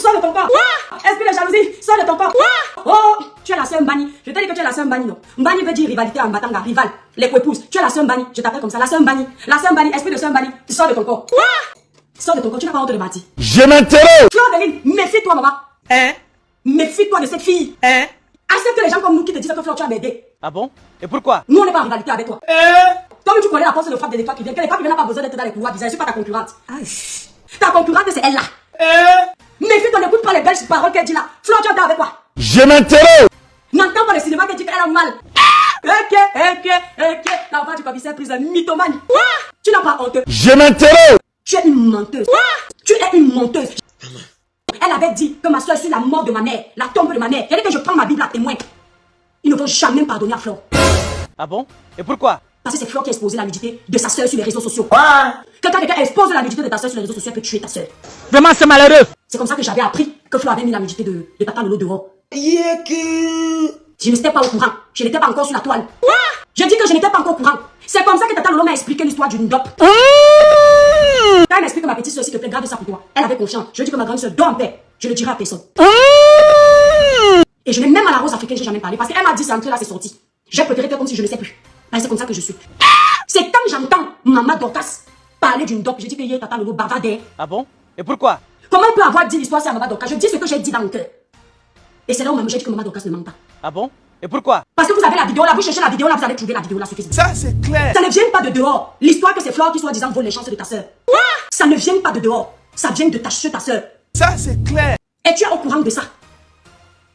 sors de ton corps. Esprit de jalousie, sors de ton corps. Oh, tu es la sœur Mbani. Je te dis que tu es la sœur Mbani, non. Mbani veut dire rivalité en Batanga, rival, les co-épouses. Tu es la sœur Mbani, je t'appelle comme ça, la sœur Mbani. La sœur Mbani, esprit de sœur Mbani, tu sors de ton corps. Sors de ton corps, tu n'as pas honte de mentir. Je m'interroge. Fleur méfie-toi, maman. Hein? Méfie-toi de cette fille. Hein? Accepte les gens comme nous qui te disent que Fleur, tu as m'aider. Ah bon? Et pourquoi? Nous, on n'est pas en rivalité avec toi. Comme tu connais la force de frappe des étoiles qui vient, que les femmes qui viennent n'ont pas besoin d'être dans les couloirs bizarres, je ne suis pas ta concurrente. Ta concurrente, c'est elle là. Méfie-toi, n'écoute pas les belles paroles qu'elle dit là. Fleur, tu as avec quoi? Je m'interroge. N'entends pas le cinéma qu'elle dit qu'elle a mal. L'enfant du commissaire prise de mythomane. Tu n'as pas honte. Je m'interroge. Tu es une menteuse. Tu es une menteuse. Elle avait dit que ma soeur suit la mort de ma mère, la tombe de ma mère. Elle dit que je prends ma Bible à témoin. Ils ne vont jamais pardonner à Fleur. Ah bon? Et pourquoi? Parce que c'est Fleur qui a exposé la nudité de sa soeur sur les réseaux sociaux. Quand quelqu'un expose la nudité de ta soeur sur les réseaux sociaux, elle peut tuer ta soeur. Vraiment, c'est malheureux. C'est comme ça que j'avais appris que Fleur avait mis la nudité de Tata Lolo dehors. Je n'étais pas au courant. Je n'étais pas encore sur la toile. Je dis que je n'étais pas encore au courant. C'est comme ça que Tata Lolo m'a expliqué l'histoire d'une dope. Quand elle m'explique que ma petite soeur, s'il te plaît, garde ça pour toi. Elle avait confiance. Je dis que ma grande soeur dort en paix. Je ne le dirai à personne. Et je n'ai même à la rose africaine, j'ai jamais parlé. Parce qu'elle m'a dit, c'est entré là, c'est sorti. J'ai préféré faire comme si je ne sais plus. C'est comme ça que je suis. C'est quand j'entends Maman Dorcas parler d'une dope, je dis que y a Tata Lolo bavardait. Ah bon? Et pourquoi? Comment on peut avoir dit l'histoire sur Maman Dorcas? Je dis ce que j'ai dit dans mon cœur. Et c'est là où j'ai dit que Maman Dorcas ne ment pas. Ah bon? Et pourquoi? Parce que vous avez la vidéo là, vous cherchez la vidéo là, vous allez trouver la vidéo là sur Facebook. Ça, c'est clair. Ça ne vient pas de dehors. L'histoire que c'est Fleur qui soi-disant vole les chances de ta soeur. Ça ne vient pas de dehors. Ça vient de ta soeur. Ça, c'est clair. Et tu es au courant de ça.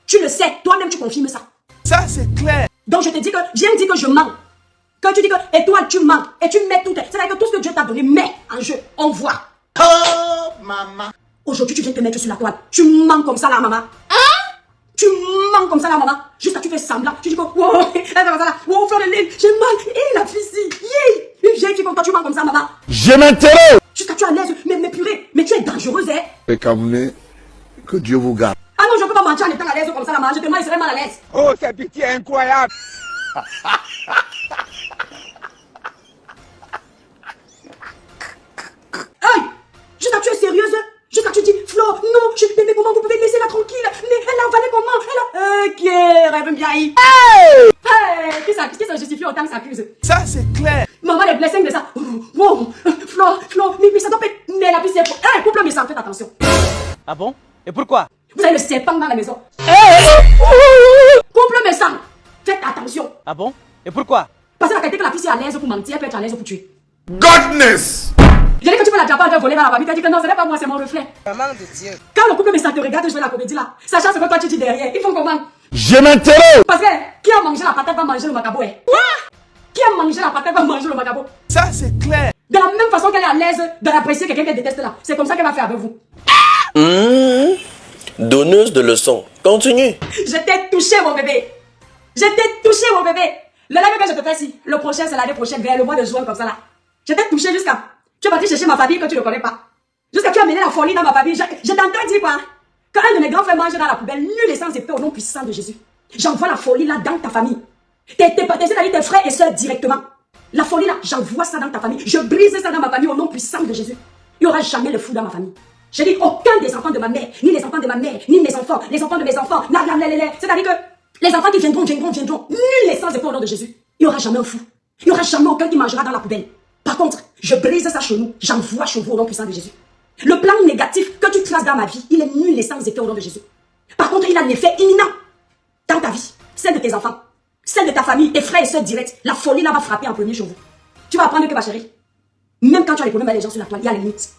Tu le sais, toi-même tu confirmes ça. Ça, c'est clair. Donc je te dis que, viens dire que je mens. Quand tu dis que, et toi tu mens, et tu mets tout, c'est-à-dire que tout ce que Dieu t'a donné, met en jeu, on voit. Oh, maman. Aujourd'hui tu viens te mettre sur la toile. Tu mens comme ça là, maman. Tu mens comme ça là, maman. Jusqu'à tu fais semblant. Tu dis que, wow, elle fait comme ça là. Wow, Fleur de Lille, j'ai mal. Et la fille ici, une vieille qui comme toi, tu mens comme ça, maman. Je m'interroge. Jusqu'à tu es à l'aise. Mais purée, mais tu es dangereuse, hein. Et Camerounais, que Dieu vous garde. Ah non, je ne peux pas mentir en étant à l'aise comme ça, la maman. Je te mens, il serait mal à l'aise. Oh, c'est pitié incroyable. Hey, jusqu'à tu es sérieuse. Jusqu'à tu dis, Flo, non, mais comment vous pouvez laisser la tranquille? Mais elle a avalé comment? Elle a... Ok, rêve bien. Hey! Qui se justifie autant que s'accuse? Ça, c'est clair. Maman, les blessings de ça. Wow, Flo, mais ça doit pas être... Mais la puce est... couple méchant, faites attention. Ah bon? Et pourquoi? Vous avez le serpent dans la maison. Couple méchant, faites attention. Ah bon? Et pourquoi? Parce que la qualité que la fille est à l'aise pour mentir, elle peut être à l'aise pour tuer. Godness! Je dis que tu peux la diable de voler dans la famille, tu dis que non, ce n'est pas moi, c'est mon reflet. Maman de Dieu. Quand le couple méchant te regarde, je fais la comédie là. Sachant ce que toi tu dis derrière, ils font comment? Je m'interroge. Parce que qui a mangé la patate va manger le macabo. Qui a mangé la patate va manger le macabo. Ça, c'est clair. De la même façon qu'elle est à l'aise de l'apprécier quelqu'un qu'elle déteste là. C'est comme ça qu'elle va faire avec vous. Donneuse de leçons. Continue. Je t'ai touché mon bébé. Je t'ai touché mon bébé. Le live que je te fais ici, le prochain c'est l'année prochaine, vers le mois de juin comme ça là. Je t'ai touché jusqu'à... Tu es parti chercher ma famille que tu ne connais pas. Jusqu'à tu as mené la folie dans ma famille. Je t'entends dire quoi? Quand un de mes grands frères mange dans la poubelle, nul et sans effet au nom puissant de Jésus. J'envoie la folie là dans ta famille. C'est-à-dire tes frères et sœurs directement. La folie là, j'envoie ça dans ta famille. Je brise ça dans ma famille au nom puissant de Jésus. Il n'y aura jamais le fou dans ma famille. Je dis aucun des enfants de ma mère, ni les enfants de ma mère, ni mes enfants, les enfants de mes enfants. C'est-à-dire que les enfants qui viendront. Nul et sans effet au nom de Jésus. Il n'y aura jamais un fou. Il n'y aura jamais aucun qui mangera dans la poubelle. Par contre, je brise ça chez nous. J'envoie chez vous au nom puissant de Jésus. Le plan négatif que tu traces dans ma vie, il est nul et sans effet au nom de Jésus. Par contre, il a un effet imminent dans ta vie, celle de tes enfants, celle de ta famille, tes frères et sœurs directs. La folie là va frapper en premier chez vous. Tu vas apprendre que ma chérie, même quand tu as les problèmes avec les gens sur la toile, il y a les limites.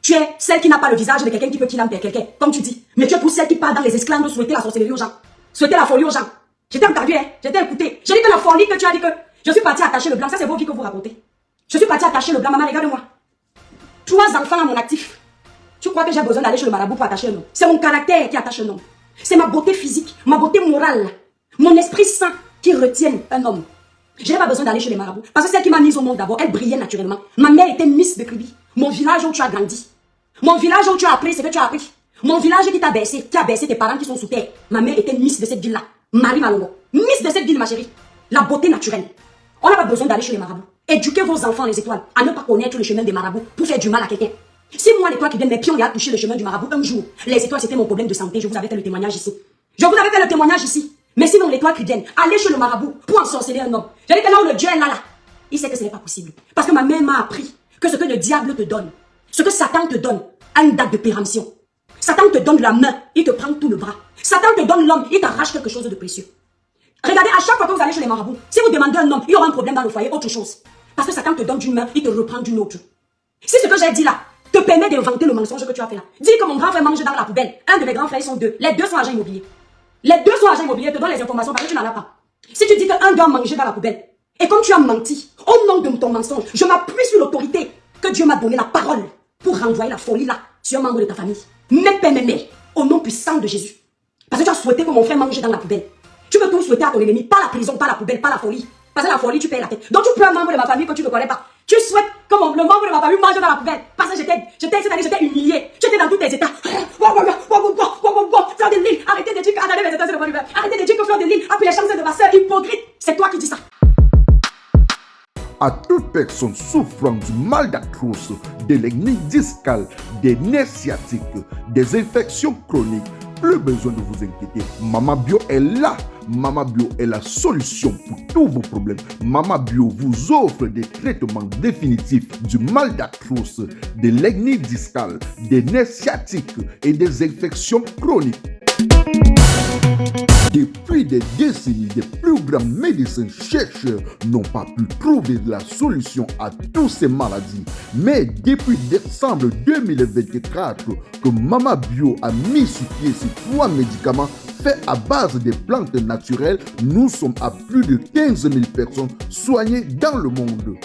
Tu es celle qui n'a pas le visage de quelqu'un qui peut kidnapper quelqu'un, comme tu dis. Mais tu es pour celle qui part dans les esclandres souhaiter la sorcellerie aux gens. Souhaiter la folie aux gens. Je t'ai entendu, hein. Je t'ai écouté. J'ai dit que la folie que tu as dit que je suis partie attacher le blanc, ça c'est vos vies que vous racontez. Je suis partie attacher le blanc, maman, regarde-moi. 3 enfants à mon actif. Tu crois que j'ai besoin d'aller chez le marabout pour attacher un homme? C'est mon caractère qui attache un homme. C'est ma beauté physique, ma beauté morale, mon esprit saint qui retiennent un homme. Je n'ai pas besoin d'aller chez les marabouts. Parce que celle qui m'a mise au monde d'abord, elle brillait naturellement. Ma mère était Miss de Kribi. Mon village où tu as grandi. Mon village où tu as appris ce que tu as appris. Mon village qui t'a baissé, qui a baissé tes parents qui sont sous terre. Ma mère était Miss de cette ville-là. Marie Malongo. Miss de cette ville, ma chérie. La beauté naturelle. On n'a pas besoin d'aller chez les marabouts. Éduquez vos enfants, les étoiles, à ne pas connaître le chemin des marabouts pour faire du mal à quelqu'un. Si moi, l'étoile qui vient de mes pieds, on a touché le chemin du marabout un jour, les étoiles, c'était mon problème de santé. Je vous avais fait le témoignage ici. Je vous avais fait le témoignage ici. Mais sinon, l'étoile qui vient, aller chez le marabout pour ensorceler un homme. J'ai dit que là où le Dieu est là, il sait que ce n'est pas possible. Parce que ma mère m'a appris que ce que le diable te donne, ce que Satan te donne, a une date de péremption. Satan te donne la main, il te prend tout le bras. Satan te donne l'homme, il t'arrache quelque chose de précieux. Regardez, à chaque fois que vous allez chez les marabouts, si vous demandez un homme, il y aura un problème dans le foyer, autre chose. Parce que Satan te donne d'une main, il te reprend d'une autre. Si ce que j'ai dit là te permet d'inventer le mensonge que tu as fait là, dis que mon grand frère mange dans la poubelle. Un de mes grands frères, ils sont deux. Les deux sont agents immobiliers. Les deux sont agents immobiliers, te donnent les informations parce que tu n'en as pas. Si tu dis qu'un doit manger dans la poubelle, et comme tu as menti, au nom de ton mensonge, je m'appuie sur l'autorité que Dieu m'a donné la parole pour renvoyer la folie là sur un membre de ta famille. Même père, même mère, au nom puissant de Jésus. Parce que tu as souhaité que mon frère mange dans la poubelle. Tu peux tout souhaiter à ton ennemi, pas la prison, pas la poubelle, pas la folie. Parce que la folie, tu perds la tête. Donc tu prends un membre de ma famille que tu ne connais pas. Tu souhaites que le membre de ma famille mange dans la poubelle. Parce que j'étais humilié. J'étais dans tous tes états. Fleur de Lille, arrêtez de dire que Adalé, c'est de bonne humeur. Arrêtez de dire que Fleur de Lille a pris les chances de ma soeur hypocrite. C'est toi qui dis ça. À toute personne souffrant du mal d'arthrose, de l'hernie discale, des nerfs sciatiques, des infections chroniques, plus besoin de vous inquiéter. Mama Bio est là. Mama Bio est la solution pour tous vos problèmes. Mama Bio vous offre des traitements définitifs du mal d'arthrose, de l'hernie discale, des nerfs sciatiques et des infections chroniques. Depuis des décennies, des plus grands médecins chercheurs n'ont pas pu trouver la solution à toutes ces maladies. Mais depuis décembre 2024, que Mama Bio a mis sur pied ces 3 médicaments faits à base des plantes naturelles, nous sommes à plus de 15 000 personnes soignées dans le monde.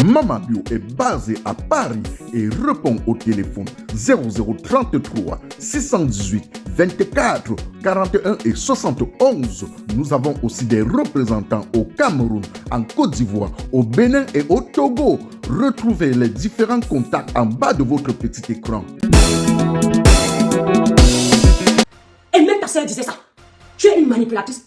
Mama Bio est basée à Paris et répond au téléphone 0033 618 24 41 et 71. Nous avons aussi des représentants au Cameroun, en Côte d'Ivoire, au Bénin et au Togo. Retrouvez les différents contacts en bas de votre petit écran. Et même ta soeur disait ça. Tu es une manipulatrice.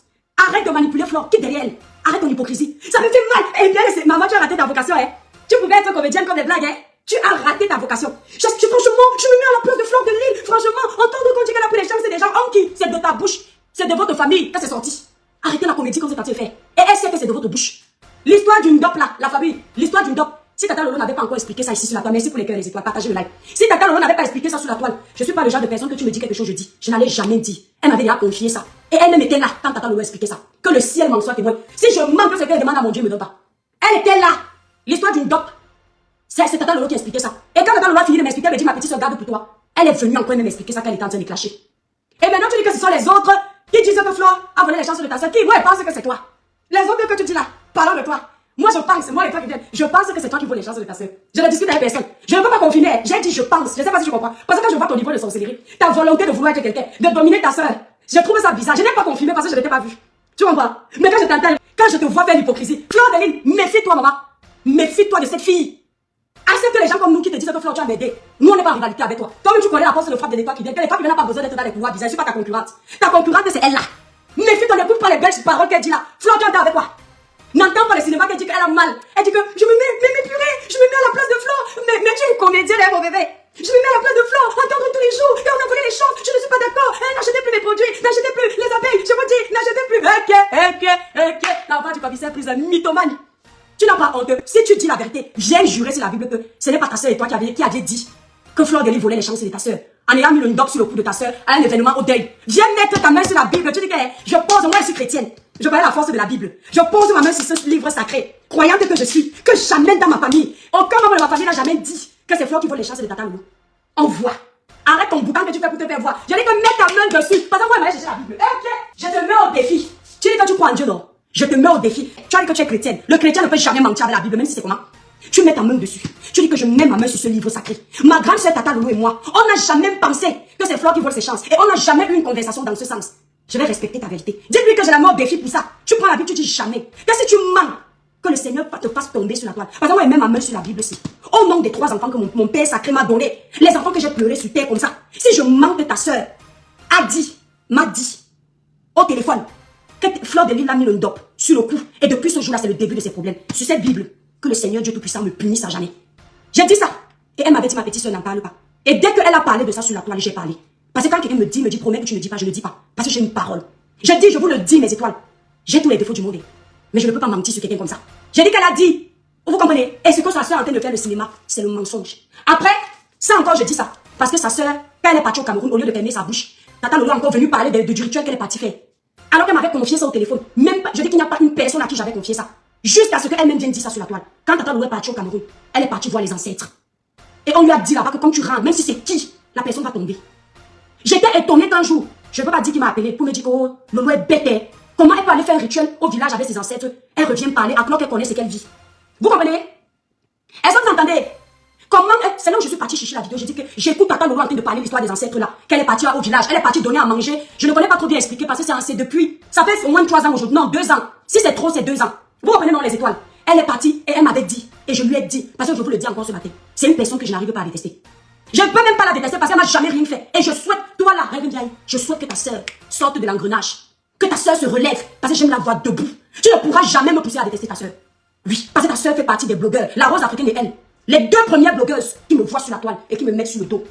Arrête de manipuler Flore, qui est derrière elle. Arrête ton hypocrisie. Ça me fait mal. Et bien, maman, tu as raté ta vocation, hein. Tu pouvais être comédienne comme des blagues, hein. Tu as raté ta vocation. Franchement, je me mets à la place de Flore de Lille. Franchement, entendre qu'on dit qu'elle a pris les chances, c'est des gens en qui? C'est de ta bouche. C'est de votre famille que c'est sorti. Arrêtez la comédie comme c'est parti faire. Et elle sait que c'est de votre bouche. L'histoire d'une dope là, la famille. L'histoire d'une dope. Si Tata Lolo n'avait pas encore expliqué ça ici sur la toile, merci pour les cœurs et les étoiles, partagez le like. Si Tata Lolo n'avait pas expliqué ça sur la toile, je suis pas le genre de personne que tu me dis quelque chose, je dis. Je n'allais jamais dire. Elle m'avait déjà confié ça. Et elle même était là quand Tata Lolo expliquait ça. Que le ciel m'en soit témoin. Si je manque ce qu'elle demande à mon Dieu, me donne pas. Elle était là. L'histoire d'une dope. C'est Tata Lolo qui expliquait ça. Et quand Tata Lolo a fini de m'expliquer, elle me dit, ma petite soeur, garde pour toi. Elle est venue encore même m'expliquer ça qu'elle était en train de clasher. Et maintenant tu dis que ce sont les autres qui disent que Flore a volé les chances de ta soeur. Qui, moi, elle pense que c'est toi. Les autres que tu dis là, parlant de toi. Moi, je pense, moi, les fois qui viennent, je pense que c'est toi qui vole les chances de ta soeur. Je ne discute avec personne. Je ne peux pas confirmer. J'ai dit je pense. Je ne sais pas si tu comprends. Parce que quand je vois ton niveau de sorcellerie, ta volonté de vouloir être quelqu'un, de dominer ta soeur, je trouve ça bizarre. Je n'ai pas confirmé parce que je ne t'ai pas vu. Tu comprends? Mais quand je t'entends, quand je te vois faire l'hypocrisie, Fleur de Lille, méfie-toi, maman. Méfie-toi de cette fille. Accepte les gens comme nous qui te disent que Flore, tu as m'aidé. Nous, on n'est pas en rivalité avec toi. Toi-même, tu connais la force de frappe de l'étoile qui vient. Que l'étoile qui vient n'a pas besoin d'être dans les pouvoirs bizarres. Je ne suis pas ta concurrente. Ta concurrente, c'est elle là. Méfie-toi, n'écoute pas les belles paroles qu'elle dit là. Flore, tu es avec toi. N'entends pas le cinéma qu'elle dit qu'elle a mal. Elle dit que je me mets, mais purée, je me mets à la place de Flore. Mais tu es une comédienne, hein, mon bébé. Je me mets à la place de Flore, entendre tous les jours. Et on a volé les champs. Je ne suis pas d'accord. N'achetez plus mes produits. N'achetez plus les abeilles. Je vous dis, n'achetez plus. Ok. L'enfant du commissaire prise un mythomane. Tu n'as pas honte. Si tu dis la vérité, viens jurer sur la Bible que ce n'est pas ta soeur et toi qui aviez dit que Flore de Lille volait les chances de ta soeur. En ayant mis le doc sur le cou de ta soeur à un événement au deuil. Viens mettre ta main sur la Bible. Tu dis que je pose, moi je suis chrétienne. Je connais la force de la Bible. Je pose ma main sur ce livre sacré. Croyante que je suis, que jamais dans ma famille, aucun membre de ma famille n'a jamais dit que c'est Flore qui vole les chances de Tata Lolo. On voit. Arrête ton boucan que tu fais pour te faire voir. Je dis que mets ta main dessus. Parce que moi, je vais chercher la Bible. Ok. Je te mets au défi. Tu dis que tu crois en Dieu, non? Je te mets au défi. Tu as dit que tu es chrétienne. Le chrétien ne peut jamais mentir avec la Bible, même si c'est comment. Tu mets ta main dessus. Tu dis que je mets ma main sur ce livre sacré. Ma grande sœur Tata Lolo et moi, on n'a jamais pensé que c'est Flore qui vole ses chances. Et on n'a jamais eu une conversation dans ce sens. Je vais respecter ta vérité. Dis-lui que je la mets au défi pour ça. Tu prends la Bible, tu dis jamais. Que si tu mens, que le Seigneur te fasse tomber sur la toile. Parce que moi, je mets ma main sur la Bible aussi. Au nom des 3 enfants que mon Père sacré m'a donné. Les enfants que j'ai pleurés sur terre comme ça. Si je mens que ta soeur m'a dit, au téléphone, que Flore de Lille a mis le dope sur le cou. Et depuis ce jour-là, c'est le début de ses problèmes. Sur cette Bible, que le Seigneur Dieu Tout-Puissant me punisse à jamais. J'ai dit ça. Et elle m'avait dit, ma petite soeur n'en parle pas. Et dès qu'elle a parlé de ça sur la toile, j'ai parlé. Parce que quand quelqu'un me dit, promets que tu ne dis pas, je ne dis pas. Parce que j'ai une parole. Je dis, je vous le dis, mes étoiles. J'ai tous les défauts du monde. Mais je ne peux pas mentir sur quelqu'un comme ça. J'ai dit qu'elle a dit. Vous comprenez? Et ce que sa soeur est en train de faire le cinéma, c'est le mensonge. Après, ça encore, je dis ça. Parce que sa soeur, quand elle est partie au Cameroun, au lieu de fermer sa bouche, Tata Lolo est encore venue parler du rituel qu'elle est partie faire. Alors qu'elle m'avait confié ça au téléphone. Même pas, je dis qu'il n'y a pas une personne à qui j'avais confié ça. Jusqu'à ce qu'elle-même vienne dire ça sur la toile. Quand Tata Lolo est partie au Cameroun, elle est partie voir les ancêtres. Et on lui a dit là-bas que quand tu rentres, même si c'est qui, la personne va tomber. J'étais étonnée qu'un jour, je ne peux pas dire qu'il m'a appelé pour me dire que oh, Lolo est bête. Comment elle peut aller faire un rituel au village avec ses ancêtres? Elle revient parler alors qu'elle connaît ce qu'elle vit. Vous comprenez? Est-ce que vous entendez? Comment, c'est là où je suis partie chercher la vidéo, j'ai dit que j'écoute Tata Lolo en train de parler l'histoire des ancêtres là, qu'elle est partie au village, elle est partie donner à manger. Je ne connais pas trop bien expliquer parce que c'est depuis, ça fait au moins 3 ans aujourd'hui, non 2 ans. Si c'est trop, c'est 2 ans. Vous comprenez non les étoiles? Elle est partie et elle m'avait dit, et je lui ai dit, parce que je vous le dis encore ce matin, c'est une personne que je n'arrive pas à détester. Je ne peux même pas la détester parce qu'elle m'a jamais rien fait. Et je souhaite, toi là, je souhaite que ta soeur sorte de l'engrenage, que ta soeur se relève, parce que j'aime la voir debout. Tu ne pourras jamais me pousser à détester ta soeur. Oui, parce que ta soeur fait partie des blogueurs, la Rose africaine et elle. Les 2 premières blogueuses qui me voient sur la toile et qui me mettent sur le dos.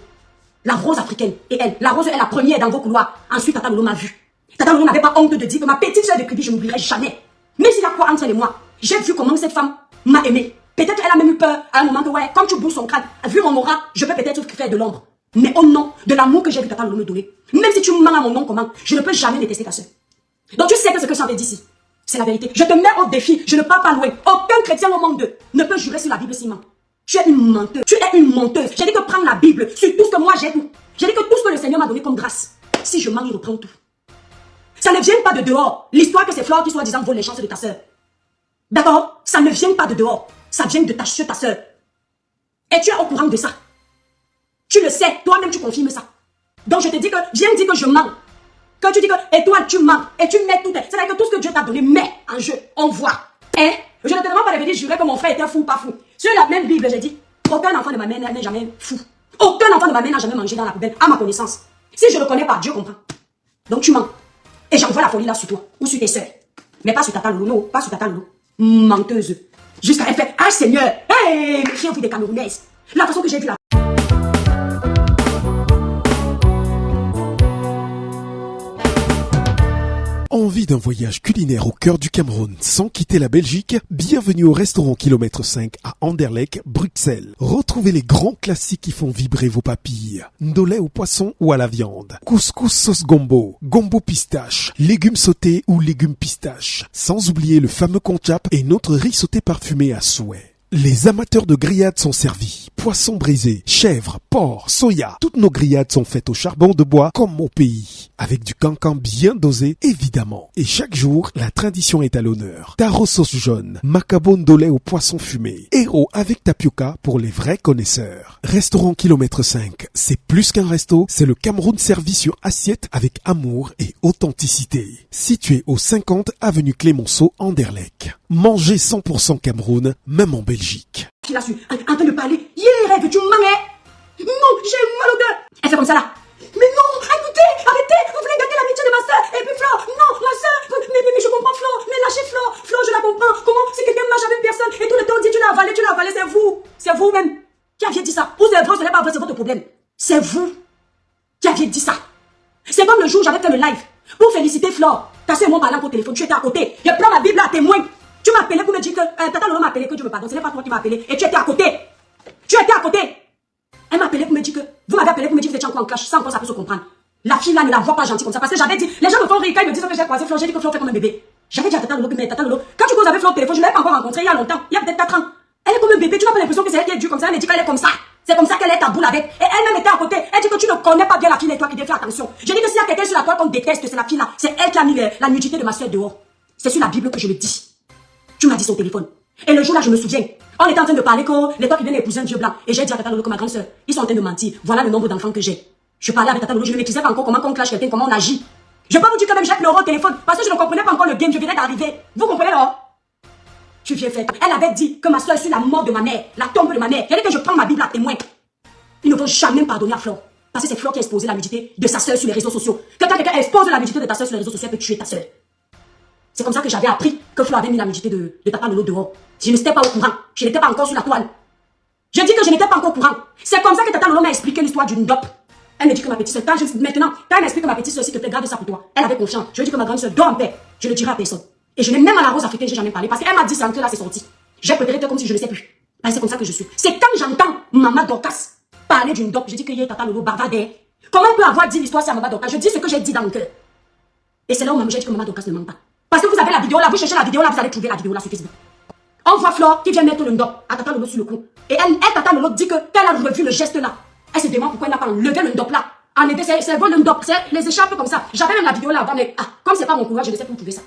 La Rose africaine et elle. La Rose est la première dans vos couloirs. Ensuite, Tata Lolo m'a vu. Tata Lolo n'avait pas honte de dire que ma petite soeur de Kribi, je n'oublierai jamais. Même s'il y a quoi entre elle et moi, j'ai vu comment cette femme m'a aimé. Peut-être qu'elle a même eu peur à un moment que, ouais, comme tu bouges son crâne, vu mon aura, je peux peut-être faire de l'ombre. Mais au nom de l'amour que j'ai vu Tata Lolo me donner, même si tu mens à mon nom comment, je ne peux jamais détester ta soeur. Donc tu sais que ce que j'avais dit ici, c'est la vérité. Je te mets au défi, je ne pars pas loin. Aucun chrétien au monde ne peut jurer sur la Bible s'il ment. Tu es une menteuse. Tu es une menteuse. J'ai dit que prends la Bible sur tout ce que moi j'ai tout. J'ai dit que tout ce que le Seigneur m'a donné comme grâce. Si je mens, il reprend tout. Ça ne vient pas de dehors. L'histoire que c'est Flore qui soi-disant vole les chances de ta soeur. D'accord? Ça ne vient pas de dehors. Ça vient de ta soeur. Et tu es au courant de ça. Tu le sais. Toi-même, tu confirmes ça. Donc je te dis que, viens dire que je mens. Quand tu dis que, et toi, tu mens. Et tu mets tout. C'est-à-dire que tout ce que Dieu t'a donné, met en jeu. On voit. Hein? Je ne te demande pas de venir jurer que mon frère était fou ou pas fou. Sur la même Bible, j'ai dit, aucun enfant de ma mère n'est jamais fou. Aucun enfant de ma mère n'a jamais mangé dans la poubelle, à ma connaissance. Si je ne le connais pas, Dieu comprend. Donc tu mens. Et j'envoie la folie là sur toi, ou sur tes soeurs. Mais pas sur Tata Lolo, non, pas sur Tata Lolo. Menteuse. Jusqu'à elle fait, ah Seigneur, hey, j'ai envie des Camerounaises. La façon que j'ai vu la... Envie d'un voyage culinaire au cœur du Cameroun sans quitter la Belgique? Bienvenue au restaurant Kilomètre 5 à Anderlecht, Bruxelles. Retrouvez les grands classiques qui font vibrer vos papilles. Ndolé au poisson ou à la viande. Couscous sauce gombo, gombo pistache, légumes sautés ou légumes pistache. Sans oublier le fameux konchap et notre riz sauté parfumé à souhait. Les amateurs de grillades sont servis. Poissons brisés, chèvres, porc, soya. Toutes nos grillades sont faites au charbon de bois comme au pays. Avec du cancan bien dosé, évidemment. Et chaque jour, la tradition est à l'honneur. Taro sauce jaune, macabo ndolé au poisson fumé. Héros avec tapioca pour les vrais connaisseurs. Restaurant Kilomètre 5, c'est plus qu'un resto, c'est le Cameroun servi sur assiette avec amour et authenticité. Situé au 50 avenue Clémenceau, Anderlecht. Mangez 100% Cameroun, même en Belgique. Qui l'a su, en train de parler, rêve, tu manais. Non, j'ai mal au cœur. Elle fait comme ça là. Mais non, écoutez, arrêtez, vous voulez gagner l'amitié de ma soeur. Et puis Flore, non, ma soeur, mais je comprends Flore, mais lâchez Flore, Flore, je la comprends. Comment, si quelqu'un marche avec personne et tout le temps on dit tu l'as avalé, c'est vous-même qui aviez dit ça. Ou c'est vrai, ce n'est pas vrai, c'est votre problème. C'est vous qui aviez dit ça. C'est comme le jour où j'avais fait le live pour féliciter Flore. Ta soeur et moi parlant au téléphone, tu étais à côté. Je prends ma Bible à témoin. Tu m'as appelé pour me dire que Tata Lolo m'a appelé que Dieu me pardonne. Ce n'est pas toi qui m'as appelé et tu étais à côté. Tu étais à côté. Elle m'a appelé pour me dire que vous m'avez appelé pour me dire que vous étiez encore en clash. Ça encore ça peut se comprendre. La fille là ne la voit pas gentille comme ça parce que j'avais dit, les gens me font rire quand ils me disent que j'ai croisé Flore, j'ai dit que Flore fait comme un bébé. J'avais dit à Tata Lolo, mais Tata Lolo, quand tu causes avec Flore au téléphone, je ne l'avais pas encore rencontré il y a longtemps, il y a peut-être 4 ans. Elle est comme un bébé, tu n'as pas l'impression que c'est elle qui est due comme ça, elle me dit qu'elle est comme ça. C'est comme ça qu'elle est ta boule avec. Et elle-même était à côté. Elle dit que tu ne connais pas bien la fille et toi qui devais faire attention. Je dis que s'il y a quelqu'un sur la toile qu'on déteste, c'est la fille là. C'est elle qui a mis la nudité de ma soeur dehors. C'est sur la Bible que je le dis. Tu m'as dit son téléphone. Et le jour là, je me souviens, on était en train de parler que les toi qui viennent épouser un vieux blanc. Et j'ai dit à Tata Lolo que ma grande soeur, ils sont en train de mentir. Voilà le nombre d'enfants que j'ai. Je parlais avec Tata Lolo, je ne maîtrisais pas encore comment on clash quelqu'un, comment on agit. Je peux vous dire que même j'ai pleuré au téléphone parce que je ne comprenais pas encore le game, je venais d'arriver. Vous comprenez non? Tu viens faire. Elle avait dit que ma soeur est sur la mort de ma mère, la tombe de ma mère. Elle dit que je prends ma Bible à témoin. Ils ne vont jamais pardonner à Flore. Parce que c'est Flore qui a exposé la nudité de sa soeur sur les réseaux sociaux. Quand quelqu'un expose la nudité de ta soeur sur les réseaux sociaux, elle peut tuer ta soeur. C'est comme ça que j'avais appris que Flore avait mis la nudité de Tata Lolo dehors. Je n'étais pas au courant. Je n'étais pas encore sur la toile. Je dis que je n'étais pas encore au courant. C'est comme ça que Tata Lolo m'a expliqué l'histoire d'une dope. Elle me dit que ma petite soeur, maintenant, quand elle m'explique que ma petite soeur, s'il te plaît, garde ça pour toi. Elle avait confiance. Je lui dis que ma grande soeur dort en paix. Je ne le dirai à personne. Et je n'ai même à la rose africaine, j'ai jamais parlé. Parce qu'elle m'a dit, c'est entre là, c'est sorti. J'ai préféré faire comme si je ne sais plus. Parce que c'est comme ça que je suis. C'est quand j'entends Maman Dorcas parler d'une dope, je dis que y a Tata Lolo bavardait. Comment on peut avoir dit l'histoire sur Maman Dorcas? Je dis ce que j'ai dit dans le cœur. Et c'est là où j'ai dit que Maman Dorcas ne ment pas. Parce que vous avez la vidéo là, vous cherchez la vidéo là, vous allez trouver la vidéo là sur Facebook. On voit Flore qui vient mettre le ndop à Tata Lolo sur le cou. Et Tata Lolo dit que qu'elle a revu le geste là. Elle se demande pourquoi elle n'a pas enlevé le ndop là. Enlevé, c'est vol le ndop, c'est les échappes comme ça. J'avais même la vidéo là avant, mais comme c'est pas mon courage, je ne sais pas où trouver ça.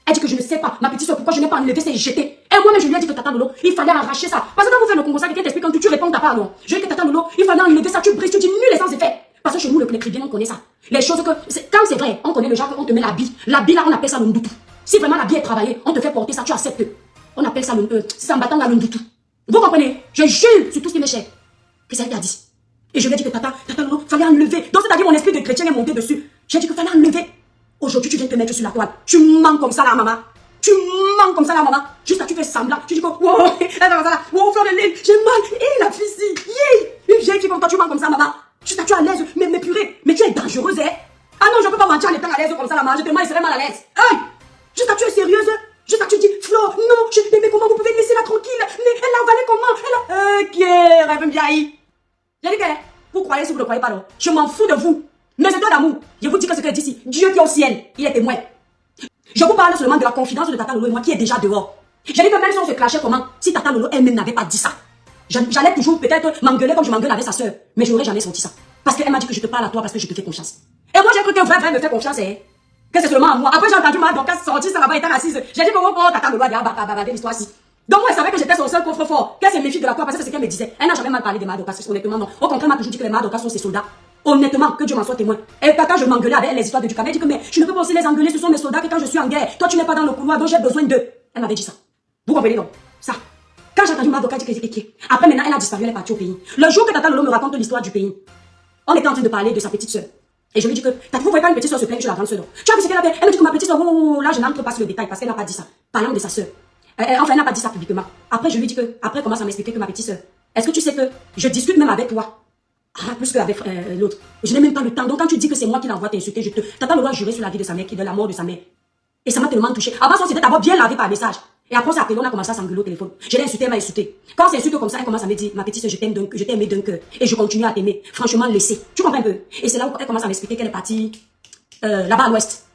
Elle dit que je ne sais pas, ma petite soeur, pourquoi je n'ai pas enlevé, c'est jeté. Et moi-même, je lui ai dit que Tata Lolo, il fallait arracher ça. Parce que quand vous faites le Congo, ça, quelqu'un t'explique, quand tu réponds, t'as pas alors. Je dis que Tata Lolo, il fallait enlever ça, tu brises, tu diminues les sans effet. Parce que chez nous, les chrétiens, on connaît ça. Les choses que, quand c'est vrai, on connaît le genre qu'on te met l'habit. L'habit là, on appelle ça le ndoutou. Si vraiment l'habit est travaillé, on te fait porter ça, tu acceptes. On appelle ça le c'est en battant là le ndoutou. Vous comprenez? Je jure sur tout ce qui m'est cher. Que c'est elle qui a dit. Et je lui ai dit que Tata Lolo, fallait enlever. Donc c'est-à-dire mon esprit de chrétien est monté dessus. J'ai dit que fallait enlever. Aujourd'hui, tu viens te mettre sur la toile. Tu mens comme ça là, maman. Tu mens comme ça là, maman. Juste là, tu fais semblant. Tu dis que, wow, elle va comme ça là. Wow, fleur de lune, j'ai mal. Et la fille, yeah. Une vieille qui comme toi, tu mens comme ça, maman. Juste là, tu es à l'aise. Mais purée, mais tu es dangereuse, hein. Ah non, je peux pas mentir en étant à l'aise comme ça, là, maman. Je te mens, je serais mal à l'aise. Hey! Juste là, tu es sérieuse. Juste là, tu dis, Flo, non, mais comment vous pouvez laisser la tranquille? Mais elle l'a avalé comment? Ok, rêve bien. J'ai dit que, vous croyez si vous ne croyez pas, non. Je m'en fous de vous. Mais c'est toi d'amour. Je vous dis que ce qu'elle dit ici, Dieu qui est au ciel, il est témoin. Je vous parle seulement de la confidence de Tata Lolo et moi qui est déjà dehors. J'ai dit que même si on se clashait comment, si Tata Lolo elle-même n'avait pas dit ça, j'allais toujours peut-être m'engueuler comme je m'engueule avec sa soeur, mais je n'aurais jamais senti ça. Parce qu'elle m'a dit que je te parle à toi parce que je te fais confiance. Et moi j'ai cru que vrai me fait confiance, hein. Que c'est seulement à moi. Après j'ai entendu ma Dorcas sortir, ça là-bas étant assise. J'ai dit que Tata Lolo a dit l'histoire ci. Donc moi elle savait que j'étais son seul coffre fort, qu'elle se méfie de la toi parce que c'est ce qu'elle me disait. Elle n'a jamais mal parlé de ma Dorcas, honnêtement non. Au contraire, elle m'a toujours dit que les Dorcas sont ses soldats. Honnêtement, que Dieu m'en soit témoin. Et quand je m'engueulais avec les histoires de Ducamel, elle dit que mais je ne peux pas aussi les engueuler, ce sont mes soldats que quand je suis en guerre, toi tu n'es pas dans le couloir, donc j'ai besoin d'eux. Elle m'avait dit ça. Vous comprenez donc? Ça. Quand j'ai entendu ma Dorcas dire que après maintenant elle a disparu, elle est partie au pays. Le jour que Tata Lolo me raconte l'histoire du pays, on était en train de parler de sa petite soeur. Et je lui dis que, vous voyez pas une petite soeur se plaindre sur la grande soeur. Tu as vu ce qu'elle a fait? Elle me dit que ma petite soeur, là je n'entre pas sur le détail parce qu'elle n'a pas dit ça. Parlant de sa soeur. Enfin, elle n'a pas dit ça publiquement. Après je lui dis que, après commence à m'expliquer que ma petite soeur, est-ce que tu sais que je discute même avec toi? Plus qu'avec l'autre. Je n'ai même pas le temps. Donc quand tu dis que c'est moi qui l'envoie t'insulter, Tata Lolo a juré sur la vie de sa mère, de la mort de sa mère. Et ça m'a tellement touché. Avant ça, c'était d'abord bien lavé par message. Et après ça, on a commencé à s'engueuler au téléphone. Je l'ai insulté, elle m'a insulté. Quand c'est insulte comme ça, elle commence à me dire, ma petite soeur, je t'ai aimé d'un cœur. Et je continue à t'aimer. Franchement, laissez. Tu comprends un peu? Et c'est là où elle commence à m'expliquer qu'elle est partie là-bas à l'ouest.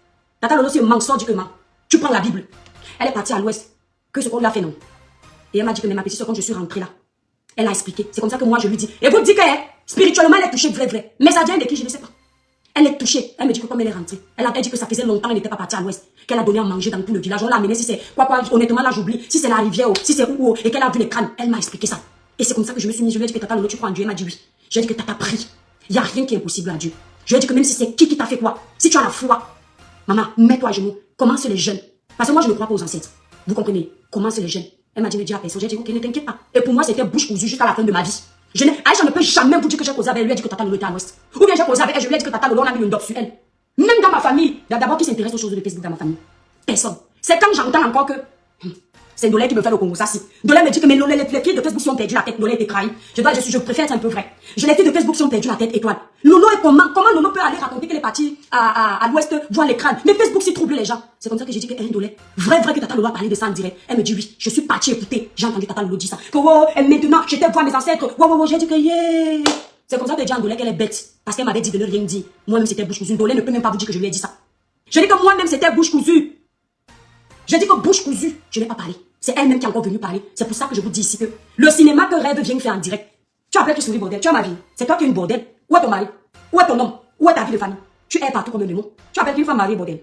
Tata Lolo, c'est un sort du que tu prends la Bible. Elle est partie à l'ouest. Que ce qu'on lui a fait, non. Et elle m'a dit que mais ma petite soeur, quand je suis rentrée là, elle a expliqué. C'est comme ça que moi je lui dis. Et vous dites que spirituellement elle est touchée, vrai. Mais ça vient de qui, je ne sais pas. Elle est touchée. Elle me dit que comme elle est rentrée, elle a dit que ça faisait longtemps qu'elle n'était pas partie à l'ouest. Qu'elle a donné à manger dans tout le village. On l'a amené, si c'est quoi, honnêtement là j'oublie. Si c'est la rivière, si c'est où, et qu'elle a vu les crânes. Elle m'a expliqué ça. Et c'est comme ça que je me suis mis. Je lui ai dit que Tata Lolo, tu crois en Dieu? Elle m'a dit oui. J'ai dit que Tata prie. Il n'y a rien qui est impossible à Dieu. Je lui ai dit que même si c'est qui t'a fait quoi, si tu as la foi, maman, mets-toi à genoux. Commence les jeunes. Parce que moi je ne crois pas aux ancêtres. Vous comprenez? Commence les jeunes. Elle m'a dit, ne dis à personne. J'ai dit, ok, ne t'inquiète pas. Et pour moi, c'était bouche cousue jusqu'à la fin de ma vie. Aïcha ne peut jamais vous dire que j'ai causé avec elle. Lui a dit que Tata Lolo était à l'ouest. Ou bien j'ai causé avec elle. Je lui ai dit que Tata Lolo, on a mis une dope sur elle. Même dans ma famille, il y a d'abord qui s'intéresse aux choses de Facebook dans ma famille. Personne. C'est quand j'entends encore que c'est Ndolé qui me fait le Congo, ça si. Ndolé me dit que mais les filles de Facebook sont perdues la tête. Ndolé était trahi. Je préfère être un peu vrai. Les filles de Facebook sont perdues la tête étoile. Lolo est comment Lolo peut aller raconter qu'elle est partie à l'ouest voir les crânes. Mais Facebook s'y trouble les gens. C'est comme ça que j'ai dit que Ndolé, vrai que Tata Lolo a parlé de ça en direct. Elle me dit oui, je suis partie écouter. J'ai entendu Tata Lolo dire ça. Que wow, et maintenant j'étais voir mes ancêtres. Wow, j'ai dit que yeah. C'est comme ça que j'ai dit à Ndolé qu'elle est bête. Parce qu'elle m'avait dit de ne rien dire. Moi-même c'était bouche cousue. Ndolé ne peut même pas vous dire que je lui ai dit ça. Je dis que moi-même c'était bouche cousue. Je dis que bouche cousue, je n'ai pas parlé. C'est elle-même qui est encore venue parler. C'est pour ça que je vous dis ici que le cinéma que Rêve vient faire en direct. Tu appelles, tu souris bordel. Tu as ma vie. C'est toi qui es une bordel. Où est ton mari? Où est ton homme? Où est ta vie de famille? Tu es partout comme un démon. Tu appelles une femme mariée bordel.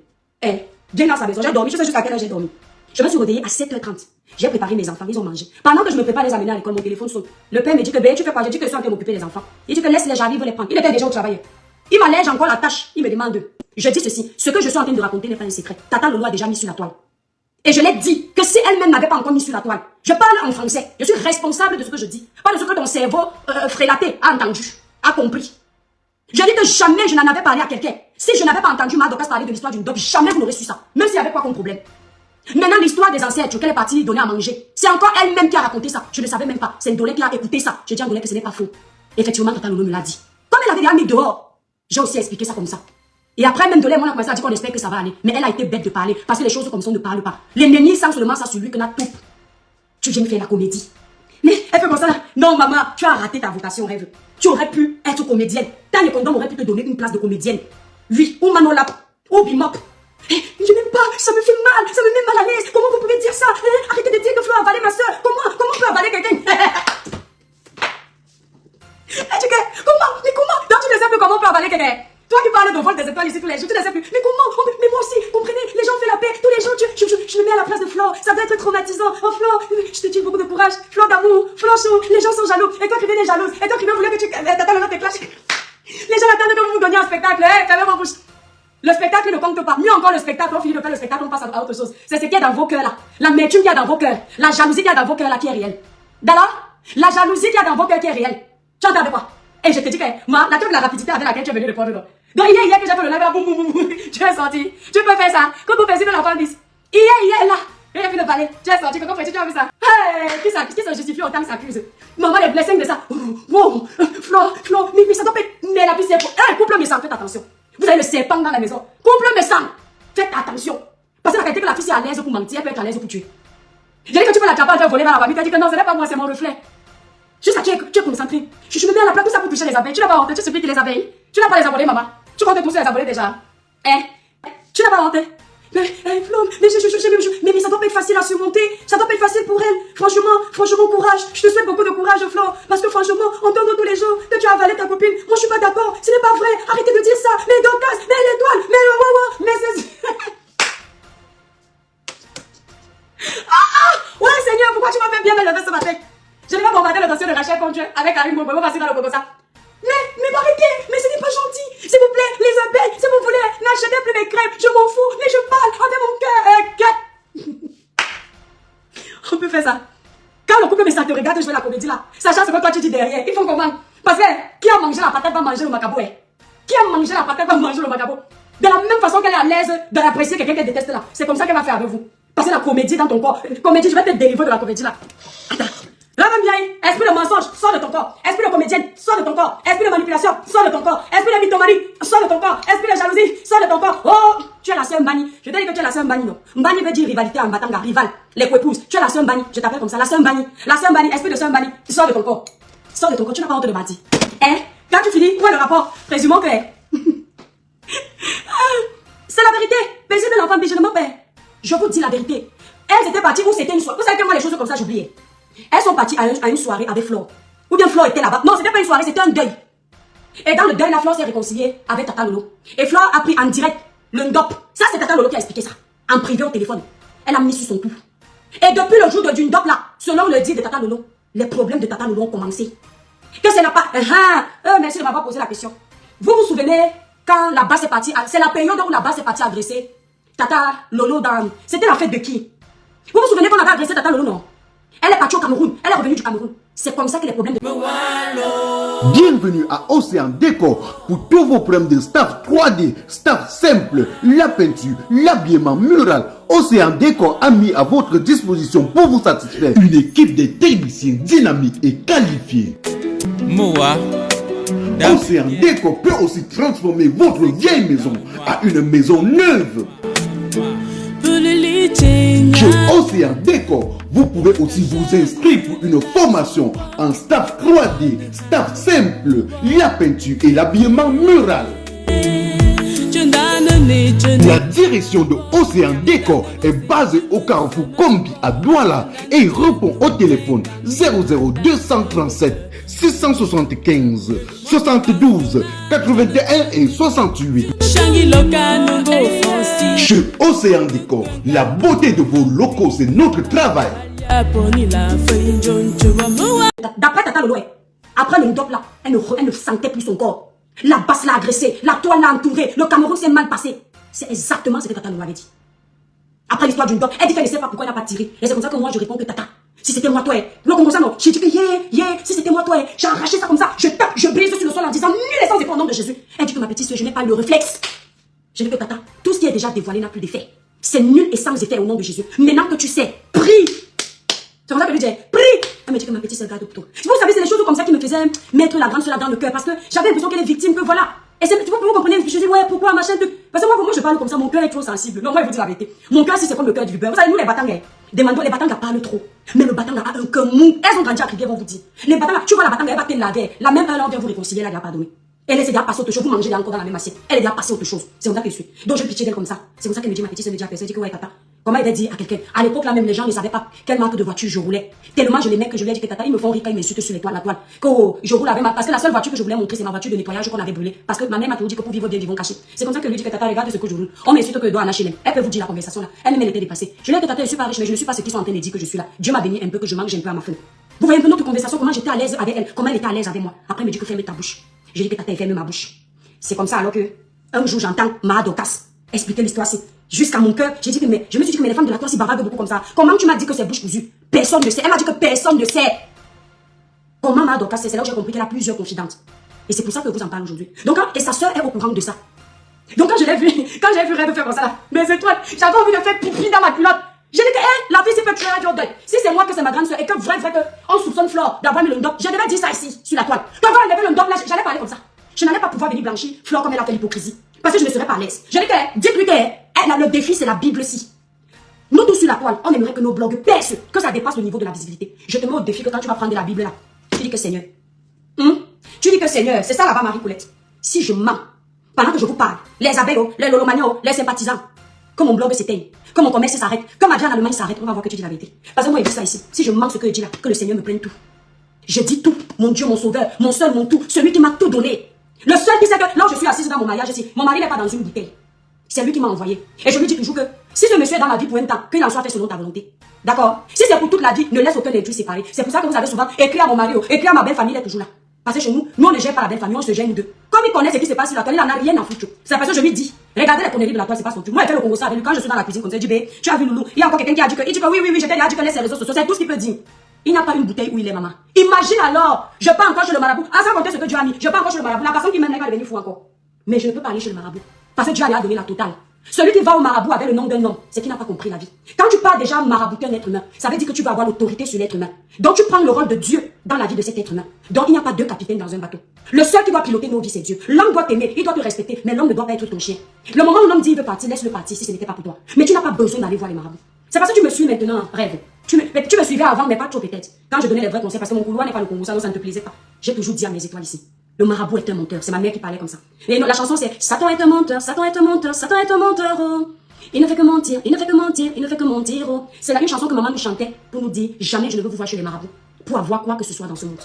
Viens dans sa maison. J'ai dormi. Je sais jusqu'à quelle heure j'ai dormi. Je me suis réveillée à 7h30. J'ai préparé mes enfants. Ils ont mangé. Pendant que je me prépare les amener à l'école, mon téléphone sonne. Le père me dit que ben, tu fais quoi? J'ai dit que je suis en train de m'occuper des enfants. Il dit que laisse-les, j'arrive les prendre. Il était déjà au travail. Il m'allège encore la tâche. Il me demande. Je dis ceci. Ce que je suis en train de raconter n'est pas un secret. Tata Lolo a déjà mis sur la toile. Et je l'ai dit que si elle-même n'avait pas encore mis sur la toile, je parle en français, je suis responsable de ce que je dis, pas de ce que ton cerveau frélaté a entendu, a compris. Je dis que jamais je n'en avais parlé à quelqu'un. Si je n'avais pas entendu ma Dorcas parler de l'histoire d'une dope, jamais vous n'aurez su ça. Même s'il y avait quoi comme problème. Maintenant, l'histoire des ancêtres qu'elle est partie donner à manger, c'est encore elle-même qui a raconté ça. Je ne savais même pas. C'est Ndolé qui a écouté ça. Je dis à Ndolé que ce n'est pas faux. Effectivement, Tata Lolo me l'a dit. Comme elle avait déjà mis dehors, j'ai aussi expliqué ça comme ça. Et après, même Ndolé, on a commencé à dire qu'on espère que ça va aller. Mais elle a été bête de parler. Parce que les choses comme ça, on ne parle pas. Les nennis savent seulement ça sur lui que n'a tout. Tu viens me faire la comédie. Mais elle fait comme ça là. Non, maman, tu as raté ta vocation, rêve. Tu aurais pu être comédienne. Tanya Condom aurait pu te donner une place de comédienne. Oui, ou Manolap, ou Bimop. Je n'aime pas, ça me fait mal, ça me met mal à l'aise. Comment vous pouvez dire ça? Arrêtez de dire que Flo a avalé ma soeur. Comment on peut avaler quelqu'un? Comment? Mais comment? Donc tu ne sais plus comment on peut avaler quelqu'un? Toi qui parles de vol des étoiles ici tous les jours, tu ne sais plus. Mais comment? Mais moi aussi, comprenez? Les gens font la paix. Tous les jours, je me mets à la place de Flo. Ça doit être traumatisant. Oh Flo, je te dis beaucoup de courage. Flo d'amour, Flo chaud. Les gens sont jaloux. Et toi qui viens jalouse. Et toi qui voulais que tu... T'attends le nom de clash. Les gens attendent que vous vous donniez un spectacle. Fermez vos bouches. Le spectacle ne compte pas. Mieux encore, le spectacle, on finit de faire le spectacle, on passe à autre chose. C'est ce qu'il y a dans vos cœurs là. L'amertume qu'il y a dans vos cœurs. La jalousie qu'il y a dans vos cœurs là qui est réelle. D'accord? La jalousie qu'il y a dans vos cœurs qui est réelle. Tu entends quoi? Et je te dis que moi, la rapidité avec laquelle tu es venu répondre. Donc hier que j'ai fait le live, boum boum boum, tu es sorti. Tu peux faire ça. Quand vous faites de la femme 10. Hier là. Et il a fait le balai. Tu es sorti. Quand tu as vu ça? Hey, qui se justifie autant que s'accuse? Maman, les blessings de ça. Wow, Flo, mais ça doit pas être. Mais la plus c'est pour. Couple méchant, faites attention. Vous avez le serpent dans la maison. Couple méchant, faites attention. Parce que la qualité que la fille est à l'aise pour mentir, elle peut être à l'aise pour tuer. J'ai dit que tu peux la taper en train de voler dans la famille. Tu as dit que non, ce n'est pas moi, c'est mon reflet. Juste là, tu es concentré. Je me mets à la place, tout ça pour toucher les abeilles. Tu n'as pas honte, tu sais piquer les abeilles. Tu n'as pas les abonnés, maman. Tu comptes pousser les abonnés déjà. Tu n'as pas honte. Mais Flo, mais ça doit pas être facile à surmonter. Ça doit pas être facile pour elle. Franchement, courage. Je te souhaite beaucoup de courage, Flo. Parce que franchement, entendre tous les jours que tu as avalé ta copine, moi je suis pas d'accord. Ce n'est pas vrai. Arrêtez de dire ça. Mais Dorcas, mais l'étoile, mais le wawa, mais c'est... Ouais, Seigneur, pourquoi tu m'as fait bien me lever ce matin? Je n'ai pas bombardé le dossier de Rachel contre Dieu avec Karim Bobo, passer dans le bobo ça. Mais arrêtez, mais ce n'est pas gentil. S'il vous plaît, les abeilles, si vous voulez, n'achetez plus mes crêpes, je m'en fous, mais je parle avec mon cœur. On peut faire ça. Quand le couple ça te regarde jouer la comédie là, sachant ce que toi tu dis derrière, ils font comment? Parce que qui a mangé la patate va manger le macabo. Qui a mangé la patate va manger le macabo. De la même façon qu'elle est à l'aise de l'apprécier quelqu'un qu'elle déteste là. C'est comme ça qu'elle va faire avec vous. Passer la comédie dans ton corps. Comédie, je vais te délivrer de la comédie là. Attends. Là même bien, esprit de mensonge, sors de ton corps. Esprit de comédienne, sors de ton corps. Esprit de manipulation, sors de ton corps. Esprit de mythomanie, sors de ton corps. Esprit de jalousie, sors de ton corps. Oh, tu es la sœur Mbani. Je te dis que tu es la sœur Mbani, non. Mbani veut dire rivalité en batanga, rival. Les coépouses. Tu es la sœur Mbani. Je t'appelle comme ça, la sœur Mbani. La sœur Mbani, esprit de sœur Mbani, sors de ton corps. Sors de ton corps, tu n'as pas honte de bâtir. Quand tu finis, où est le rapport? Présumons que... C'est la vérité. Baiser de l'enfant, je ne m'en perds. Je vous dis la vérité. Elles étaient parties où c'était une soirée. Vous savez que moi, les choses comme ça, j'oubliais. Elles sont parties à une soirée avec Flo. Ou bien Flo était là-bas. Non, c'était pas une soirée, c'était un deuil. Et dans le deuil, la Flo s'est réconciliée avec Tata Lolo. Et Flo a pris en direct le ndop. Ça, c'est Tata Lolo qui a expliqué ça. En privé au téléphone. Elle a mis sur son cou. Et depuis le jour du ndop là, selon le dit de Tata Lolo, les problèmes de Tata Lolo ont commencé. Que ce n'a pas... merci de m'avoir posé la question. Vous vous souvenez quand la basse est partie... C'est la période où la basse est partie agresser Tata Lolo dans... C'était la fête de qui? Vous vous souvenez qu'on avait agressé Tata Lolo, non? Elle est partie au Cameroun. Elle est revenue du Cameroun. C'est comme ça que les problèmes de... Bienvenue à Océan Décor pour tous vos problèmes de staff 3D, staff simple, la peinture, l'habillement mural. Océan Décor a mis à votre disposition pour vous satisfaire une équipe de techniciens dynamiques et qualifiés. Moa. Océan Décor peut aussi transformer votre vieille maison à une maison neuve. Chez Océan Décor, vous pouvez aussi vous inscrire pour une formation en staff 3D, staff simple, la peinture et l'habillement mural. La direction de Océan Décor est basée au Carrefour Combi à Douala et répond au téléphone 00237 675 72 81 et 68. Chez Océan Décor, la beauté de vos locaux, c'est notre travail. D'après Tata Lolo, après le ndop là, elle ne sentait plus son corps. La basse l'a agressée, la toile l'a entourée, le Cameroun s'est mal passé. C'est exactement ce que Tata Lolo avait dit. Après l'histoire du ndop, elle dit qu'elle ne sait pas pourquoi elle n'a pas tiré. Et c'est comme ça que moi je réponds que Tata, si c'était moi toi, le comme ça non, j'ai dit que si c'était moi toi, j'ai arraché ça comme ça, je tape, je brise sur le sol en disant nul est sans effort au nom de Jésus. Elle dit que ma petite soeur, je n'ai pas le réflexe. Je dis que Tata, tout ce qui est déjà dévoilé n'a plus d'effet. C'est nul et sans effet au nom de Jésus. Maintenant que tu sais, prie. C'est comme ça que je lui dis, prie. Elle me dit que ma petite sœur garde plutôt. Vous savez, c'est les choses comme ça qui me faisaient mettre la grande sœur dans le cœur parce que j'avais l'impression qu'elle est victime, que voilà. Et c'est, vous comprenez, je dis, ouais, pourquoi, machin, truc. Parce que moi, je parle comme ça, mon cœur est trop sensible. Non, moi, je vous dis la vérité. Mon cœur, si c'est comme le cœur du beurre. Vous savez, nous, les Batangas, demandons, les Batangas parlent trop. Mais le Batanga a un cœur mou. Elles ont grandi à crier, vont vous dire. Les Batangas, tu vois, la Batanga, elle va te laver. La même heure, là, on vient vous réconcilier, elle a déjà pardonné. Elle est déjà passée autre chose, vous mangez encore dans la même assiette. Elle est déjà passée autre chose. C'est comme ça qu'elle suit. Donc, je pitié d'elle comme ça. C'est comme ça qu'elle me dit, ma petite sœur me dit à personne, dit que ouais, tata. Comment elle va dire à quelqu'un? À l'époque, là, même les gens ne savaient pas quelle marque de voiture je roulais. Tellement je les mets que je lui ai dit que tata, ils me font rire quand ils m'insultent sur la toile. Que je roule avec parce que la seule voiture que je voulais montrer, c'est ma voiture de nettoyage qu'on avait brûlée. Parce que ma mère m'a toujours dit que pour vivre bien, vivons cachés. C'est comme ça que je lui dis que tata, regarde ce que je roule. On m'insulte que je dois en HLM. Elle peut vous dire la conversation là. Elle-même, elle était dépassée. Je lui ai dit que tata, je suis pas riche, mais je ne suis pas ce qu'ils sont en train de dire que je suis là. Dieu m'a béni un peu que je mange un peu à ma faim. Vous voyez un peu notre conversation, comment j'étais à l'aise avec elle, comment elle était à l'aise avec moi. Après, elle me dit que ferme ta bouche. Je dis que tata, ferme ma bouche. C'est comme ça alors que un jour j'entends Ma Dorcas expliquer l'histoire jusqu'à mon cœur. Je me suis dit que les femmes de la toile s'y bavardent beaucoup comme ça. Comment tu m'as dit que c'est bouche cousue? Personne ne sait. Elle m'a dit que personne ne sait. Comment Ma Dorcas, c'est là où j'ai compris qu'elle a plusieurs confidentes. Et c'est pour ça que je vous en parle aujourd'hui. Donc et sa soeur est au courant de ça. Donc quand j'ai vu Rêve faire comme ça là, mes étoiles, j'avais envie de faire pipi dans ma culotte. J'ai dit que la fille s'est fait tuer à Dieu deuil. Si c'est moi que c'est ma grande soeur et que vrai que on soupçonne Flore d'avoir mis le ndop, je devais dire ça ici, sur la toile. Quand elle avait le ndop là, j'allais parler comme ça. Je n'allais pas pouvoir venir blanchir Flore comme elle a fait l'hypocrisie. Parce que je ne serais pas à l'aise. Je dis que, dites-lui que, elle a le défi, c'est la Bible-ci. Nous tous sur la toile, on aimerait que nos blogs percent, que ça dépasse le niveau de la visibilité. Je te mets au défi que quand tu vas prendre la Bible là, tu dis que Seigneur. Tu dis que Seigneur, c'est ça là-bas Marie-Paulette. Si je mens, pendant que je vous parle, les abeilles, les lolomanios, les sympathisants, que mon blog s'éteigne, que mon commerce s'arrête, que ma vie en Allemagne s'arrête, on va voir que tu dis la vérité. Parce que moi, il dit ça ici. Si je mens ce que je dis là, que le Seigneur me prenne tout. Je dis tout. Mon Dieu, mon sauveur, mon seul, mon tout, celui qui m'a tout donné. Le seul qui sait que là où je suis assise dans mon mariage ici, mon mari n'est pas dans une bouteille. C'est lui qui m'a envoyé. Et je lui dis toujours que si ce monsieur est dans ma vie pour un temps, qu'il en soit fait selon ta volonté. D'accord? Si c'est pour toute la vie, ne laisse aucun intrus séparé. C'est pour ça que vous avez souvent écrit à mon mari, écrit à ma belle famille, elle est toujours là. Parce que chez nous, on ne gère pas la belle famille, on se gère nous deux. Comme il connaît ce qui se passe sur la toile, il n'en a rien à foutre. C'est parce que je lui dis, regardez les conneries de la toile, c'est pas son truc. Moi, elle fait le Congo ça avec lui. Quand je suis dans la cuisine comme ça, je dis, bé, tu as vu Loulou, il y a encore quelqu'un qui a dit que, il dit que oui, j'étais là, dit que les réseaux sociaux, c'est tout ce qu'il peut dire. Il n'y a pas une bouteille où il est, maman. Imagine alors, je pars encore chez le marabout. Ah, sans compter ce que Dieu a mis. Je pars encore chez le marabout. La personne qui m'aime va devenir fou encore. Mais je ne peux pas aller chez le marabout. Parce que Dieu a donné la totale. Celui qui va au marabout avec le nom d'un homme, c'est qu'il n'a pas compris la vie. Quand tu pars déjà marabouter un être humain, ça veut dire que tu vas avoir l'autorité sur l'être humain. Donc tu prends le rôle de Dieu dans la vie de cet être humain. Donc il n'y a pas deux capitaines dans un bateau. Le seul qui doit piloter nos vies, c'est Dieu. L'homme doit t'aimer, il doit te respecter, mais l'homme ne doit pas être ton chien. Le moment où l'homme dit il veut partir, laisse-le partir si ce n'était pas pour toi. Mais tu n'as pas besoin d'aller voir les marabouts. C'est parce que tu me suis maintenant, Rêve. Tu me suivais avant, mais pas trop peut-être. Quand je donnais les vrais conseils, parce que mon couloir n'est pas le Congo, ça ne te plaisait pas. J'ai toujours dit à mes étoiles ici, le marabout est un menteur. C'est ma mère qui parlait comme ça. Et non, la chanson c'est Satan est un menteur, Satan est un menteur, Satan est un menteur. Oh. Il ne fait que mentir, il ne fait que mentir, il ne fait que mentir. Oh. C'est là une chanson que maman nous chantait pour nous dire jamais je ne veux vous voir chez les marabouts pour avoir quoi que ce soit dans ce monde.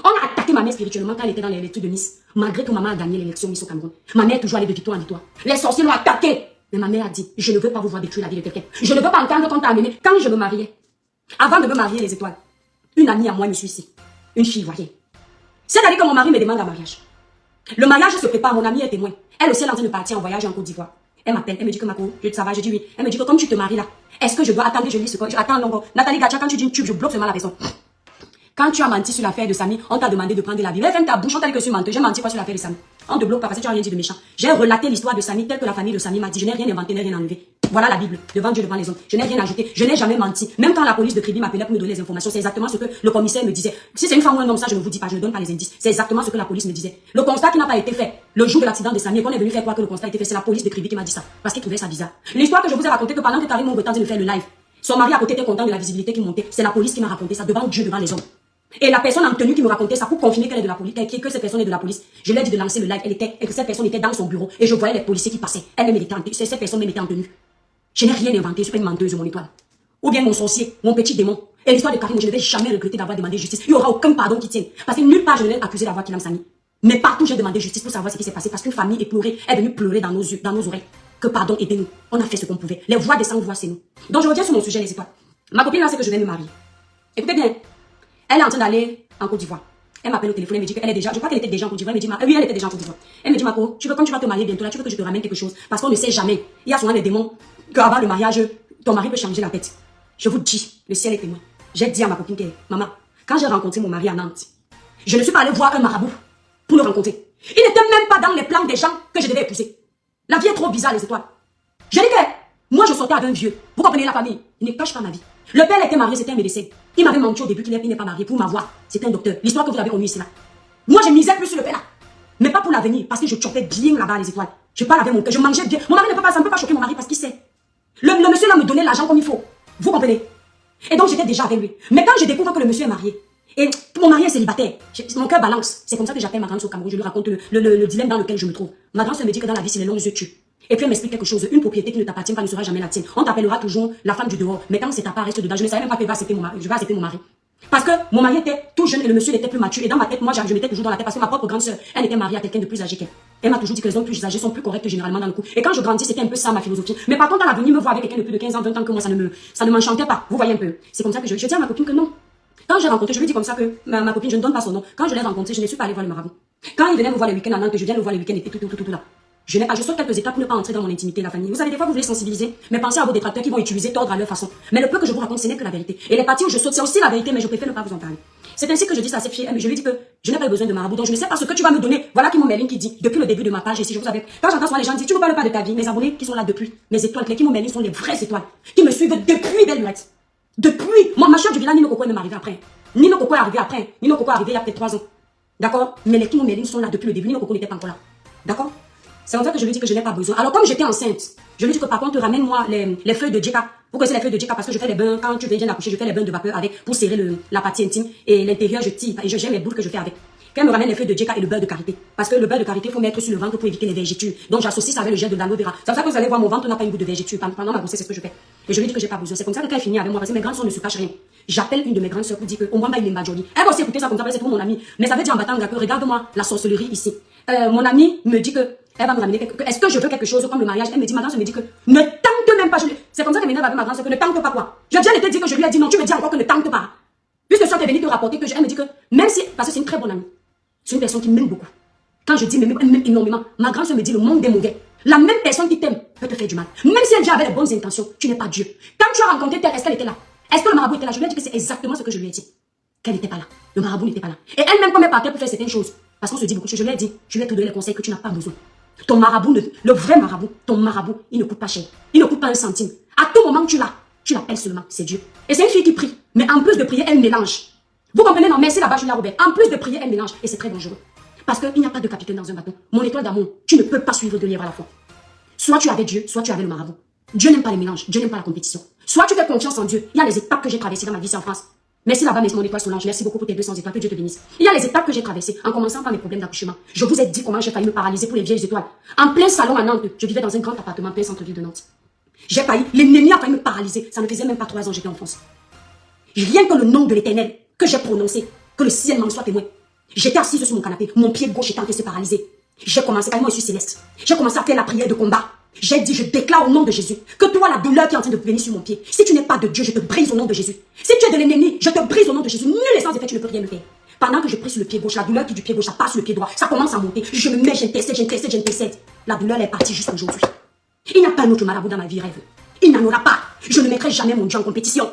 On a attaqué ma mère spirituellement quand elle était dans les études de Nice. Malgré que maman a gagné l'élection Miss au Cameroun. Ma mère est toujours allée de victoire en victoire. Les sorciers l'ont attaqué. Mais ma mère a dit, je ne veux pas vous voir détruire la vie de quelqu'un. Je ne veux pas entendre qu'on t'a amené. Quand je me mariais, avant de me marier les étoiles, une amie à moi me suit ici. Une fille ivoirienne. C'est-à-dire que mon mari me demande un mariage. Le mariage se prépare, mon amie est témoin. Elle aussi elle est en train de partir en voyage en Côte d'Ivoire. Elle m'appelle, elle me dit que Mako, ça va, je dis oui. Elle me dit que comme tu te maries là, est-ce que je dois attendre, je lis ce que... Attends, non, Nathalie Gacha, quand tu dis une tube, je bloque seulement la personne. Quand tu as menti sur l'affaire de Samy, on t'a demandé de prendre la vie. Mais ferme ta bouche, on t'a dit que je suis menteuse. J'ai menti quoi sur l'affaire de Samy? On te bloque pas parce que tu n'as rien dit de méchant. J'ai relaté l'histoire de Samy telle que la famille de Samy m'a dit. Je n'ai rien inventé, je n'ai rien enlevé. Voilà la Bible, devant Dieu, devant les hommes. Je n'ai rien ajouté, je n'ai jamais menti. Même quand la police de Crédit m'appelait pour me donner les informations, c'est exactement ce que le commissaire me disait. Si c'est une femme ou un homme, ça je ne vous dis pas, je ne donne pas les indices. C'est exactement ce que la police me disait. Le constat qui n'a pas été fait le jour de l'accident de Samy, et qu'on est venu faire croire que le constat a été fait, c'est la police de Crédit qui m'a dit ça. Parce qu'il trouvait ça bizarre. L'histoire que je vous ai racontée que pendant que Karim me tentait de faire le live, son mari à côté était content de la visibilité qui montait. C'est la police qui m'a raconté ça devant Dieu, devant les hommes. Et la personne en tenue qui me racontait ça pour confirmer qu'elle est de la police, que cette personne est de la police, je lui ai dit de lancer le live, et que cette personne était dans son bureau, et je voyais les policiers qui passaient. Elle même était en tenue, cette personne même était en tenue. Je n'ai rien inventé, je suis pas une menteuse, mon étoile. Ou bien mon sorcier, mon petit démon. Et l'histoire de Karim, je ne vais jamais regretter d'avoir demandé justice. Il n'y aura aucun pardon qui tienne. Parce que nulle part je ne l'ai accusé d'avoir qu'il Samy. Mais partout j'ai demandé justice pour savoir ce qui s'est passé. Parce qu'une famille éplorée est venue pleurer dans nos yeux, dans nos oreilles. Que pardon, aidez-nous. On a fait ce qu'on pouvait. Les voix des sans voix, c'est nous. Donc je reviens sur mon sujet, les étoiles. Ma copine là, c'est que je vais me marier. Écoutez bien. Elle est en train d'aller en Côte d'Ivoire. Elle m'appelle au téléphone, elle me dit qu'elle est déjà, je crois qu'elle était déjà en Côte d'Ivoire. Elle me dit, oui, elle était déjà en Côte d'Ivoire. Elle me dit, Mako, tu veux, quand tu vas te marier bientôt là, tu veux que je te ramène quelque chose. Parce qu'on ne sait jamais. Il y a souvent des démons qu'avant le mariage, ton mari peut changer la tête. Je vous dis, le ciel est témoin. J'ai dit à ma copine que, maman, quand j'ai rencontré mon mari à Nantes, je ne suis pas allée voir un marabout pour le rencontrer. Il n'était même pas dans les plans des gens que je devais épouser. La vie est trop bizarre, les étoiles. Je dis que, Moi, je sortais avec un vieux. Vous comprenez la famille? Il ne cache pas ma vie. Le père était marié, c'était un médecin. Il m'avait menti au début qu'il n'est pas marié pour m'avoir. C'était un docteur. L'histoire que vous avez connue ici là. Moi, je misais plus sur le père là. Mais pas pour l'avenir, parce que je chopais bien là-bas les étoiles. Je parle avec mon cœur, je mangeais bien. Mon mari ne peut pas, ça ne peut pas choquer mon mari parce qu'il sait. Le monsieur là me donnait l'argent comme il faut. Vous comprenez? Et donc j'étais déjà avec lui. Mais quand je découvre que le monsieur est marié, et mon mari est célibataire, mon cœur balance. C'est comme ça que j'appelle ma grande sœur au Cameroun. Je lui raconte le dilemme dans lequel je me trouve. Ma grande sœur me dit que dans la vie, si les longs yeux tuent. Et puis elle m'explique quelque chose. Une propriété qui ne t'appartient pas ne sera jamais la tienne. On t'appellera toujours la femme du dehors. Mais quand c'est ta part, reste dedans. Je ne savais même pas que je vais accepter mon mari. Parce que mon mari était tout jeune et le monsieur était plus mature. Et dans ma tête, moi, je m'étais toujours dans la tête parce que ma propre grande sœur, elle était mariée à quelqu'un de plus âgé qu'elle. Elle m'a toujours dit que les hommes plus âgés sont plus corrects généralement dans le couple. Et quand je grandis, c'était un peu ça ma philosophie. Mais par contre, à l'avenir, me voir avec quelqu'un de plus de 15 ans, 20 ans que moi, ça ne m'enchantait pas. Vous voyez un peu. C'est comme ça que je dis à ma copine que non. Quand j'ai rencontré, je lui dis comme ça que ma copine, je ne donne pas son nom. Quand je l'ai rencontré, je ne suis pas allée voir le marabout. Quand il venait me voir le week-end à Nantes, que je viens le voir le week-end et tout là. Je saute quelques étapes pour ne pas entrer dans mon intimité, la famille. Vous savez, des fois, vous voulez sensibiliser, mais pensez à vos détracteurs qui vont utiliser tordre à leur façon. Mais le peu que je vous raconte, ce n'est que la vérité. Et les parties où je saute, c'est aussi la vérité, mais je préfère ne pas vous en parler. C'est ainsi que je dis ça à cette fille, je lui dis que je n'ai pas besoin de marabout, donc je ne sais pas ce que tu vas me donner. Voilà qui mon mailing qui dit, depuis le début de ma page, et si je vous avais, quand j'entends souvent les gens dire, tu ne parles pas de ta vie, mes abonnés qui sont là depuis, mes étoiles, les qui mon mailing sont les vraies étoiles, qui me suivent depuis belle lurette. Depuis, moi, ma chère du village, Nino Coco est même arrivé après. Nino Coco est arrivé après. Nino Coco est arrivé il y a peut-être 3 ans. D'accord? Mais les qui mon mailing sont là depuis le début, Nino Coco n'était pas encore là. D'accord? C'est comme ça que je lui dis que je n'ai pas besoin. Alors comme j'étais enceinte, je lui dis que par contre, ramène-moi les feuilles de djeka. Vous connaissez les feuilles de djeka parce que je fais les bains, quand tu viens d'accoucher, je fais les bains de vapeur avec, pour serrer la partie intime. Et l'intérieur, je tire, et j'aime les boules que je fais avec. Qu'elle me ramène les feuilles de djeka et le beurre de karité. Parce que le beurre de karité, il faut mettre sur le ventre pour éviter les vergetures. Donc j'associe ça avec le gel de l'aloe vera. C'est comme ça que vous allez voir, mon ventre n'a pas une goutte de vergeture. Pendant ma grossesse, c'est ce que je fais. Et je lui dis que j'ai pas besoin. C'est comme ça que quand elle finit avec moi, parce que mes grandes sœurs ne se cachent rien. J'appelle une de mes grandes sœurs pour dire que au moins il est majoli. Elle va aussi écouter ça comme ça, c'est pour mon ami. Mais ça veut dire en battant que regarde-moi la sorcellerie ici. Mon ami me dit que elle va me ramener est-ce que je veux quelque chose comme le mariage? Elle me dit, ma grande me dit que ne tente même pas. C'est comme ça que m'énerve avec ma grande que ne tente pas quoi. J'ai déjà été dit que je lui ai dit non, tu me dis encore que ne tente pas. Puisque soit tu es venu te rapporter que elle me dit que même si, parce que c'est une très bonne amie. C'est une personne qui m'aime beaucoup. Quand je dis elle m'aime énormément, ma grande me dit le monde est mauvais. La même personne qui t'aime peut te faire du mal. Même si elle vient avec les bonnes intentions, tu n'es pas Dieu. Quand tu as rencontré elle, est-ce qu'elle était là? Est-ce que le marabout était là? Je lui ai dit que c'est exactement ce que je lui ai dit. Qu'elle n'était pas là. Le marabout n'était pas là. Et elle-même, comme elle partait pour faire certaines choses. Parce qu'on se dit beaucoup de choses. Je lui ai dit, je lui ai tout donné les conseils que tu n'as pas besoin. Ton marabout, le vrai marabout, ton marabout, il ne coûte pas cher. Il ne coûte pas un centime. À tout moment que tu l'appelles seulement, c'est Dieu. Et c'est une fille qui prie. Mais en plus de prier, elle mélange. Vous comprenez? Non, merci là-bas, Julia Robert. En plus de prier, elle mélange. Et c'est très dangereux. Parce qu'il n'y a pas de capitaine dans un bateau. Mon étoile d'amour, tu ne peux pas suivre 2 livres à la fois. Soit tu es avec Dieu, soit tu es avec le marabout. Dieu n'aime pas les mélanges, Dieu n'aime pas la compétition. Soit tu fais confiance en Dieu. Il y a les étapes que j'ai traversées dans ma vie ici en France. Merci là-bas, mon étoile Solange. Merci beaucoup pour tes 200 étoiles. Que Dieu te bénisse. Il y a les étapes que j'ai traversées en commençant par mes problèmes d'accouchement. Je vous ai dit comment j'ai failli me paralyser pour les vieilles étoiles. En plein salon à Nantes, je vivais dans un grand appartement en plein centre-ville de Nantes. J'ai failli, l'ennemi a failli me paralyser. Ça ne faisait même pas 3 ans que j'étais en France. Rien que le nom de l'Éternel que j'ai prononcé, que le ciel m'en soit témoin. J'étais assise sur mon canapé, mon pied gauche était en train de se paralyser. J'ai commencé, quand moi je suis céleste, j'ai commencé à faire la prière de combat. J'ai dit, je déclare au nom de Jésus, que toi, la douleur qui est en train de venir sur mon pied, si tu n'es pas de Dieu, je te brise au nom de Jésus. Si tu es de l'ennemi, je te brise au nom de Jésus. Nul est sans effet, tu ne peux rien me faire. Pendant que je prie sur le pied gauche, la douleur qui est du pied gauche, ça passe sur le pied droit, ça commence à monter. Je me mets, j'intercède. La douleur est partie jusqu'à aujourd'hui. Il n'y a pas un autre marabout dans ma vie, rêve. Il n'en aura pas. Je ne mettrai jamais mon Dieu en compétition.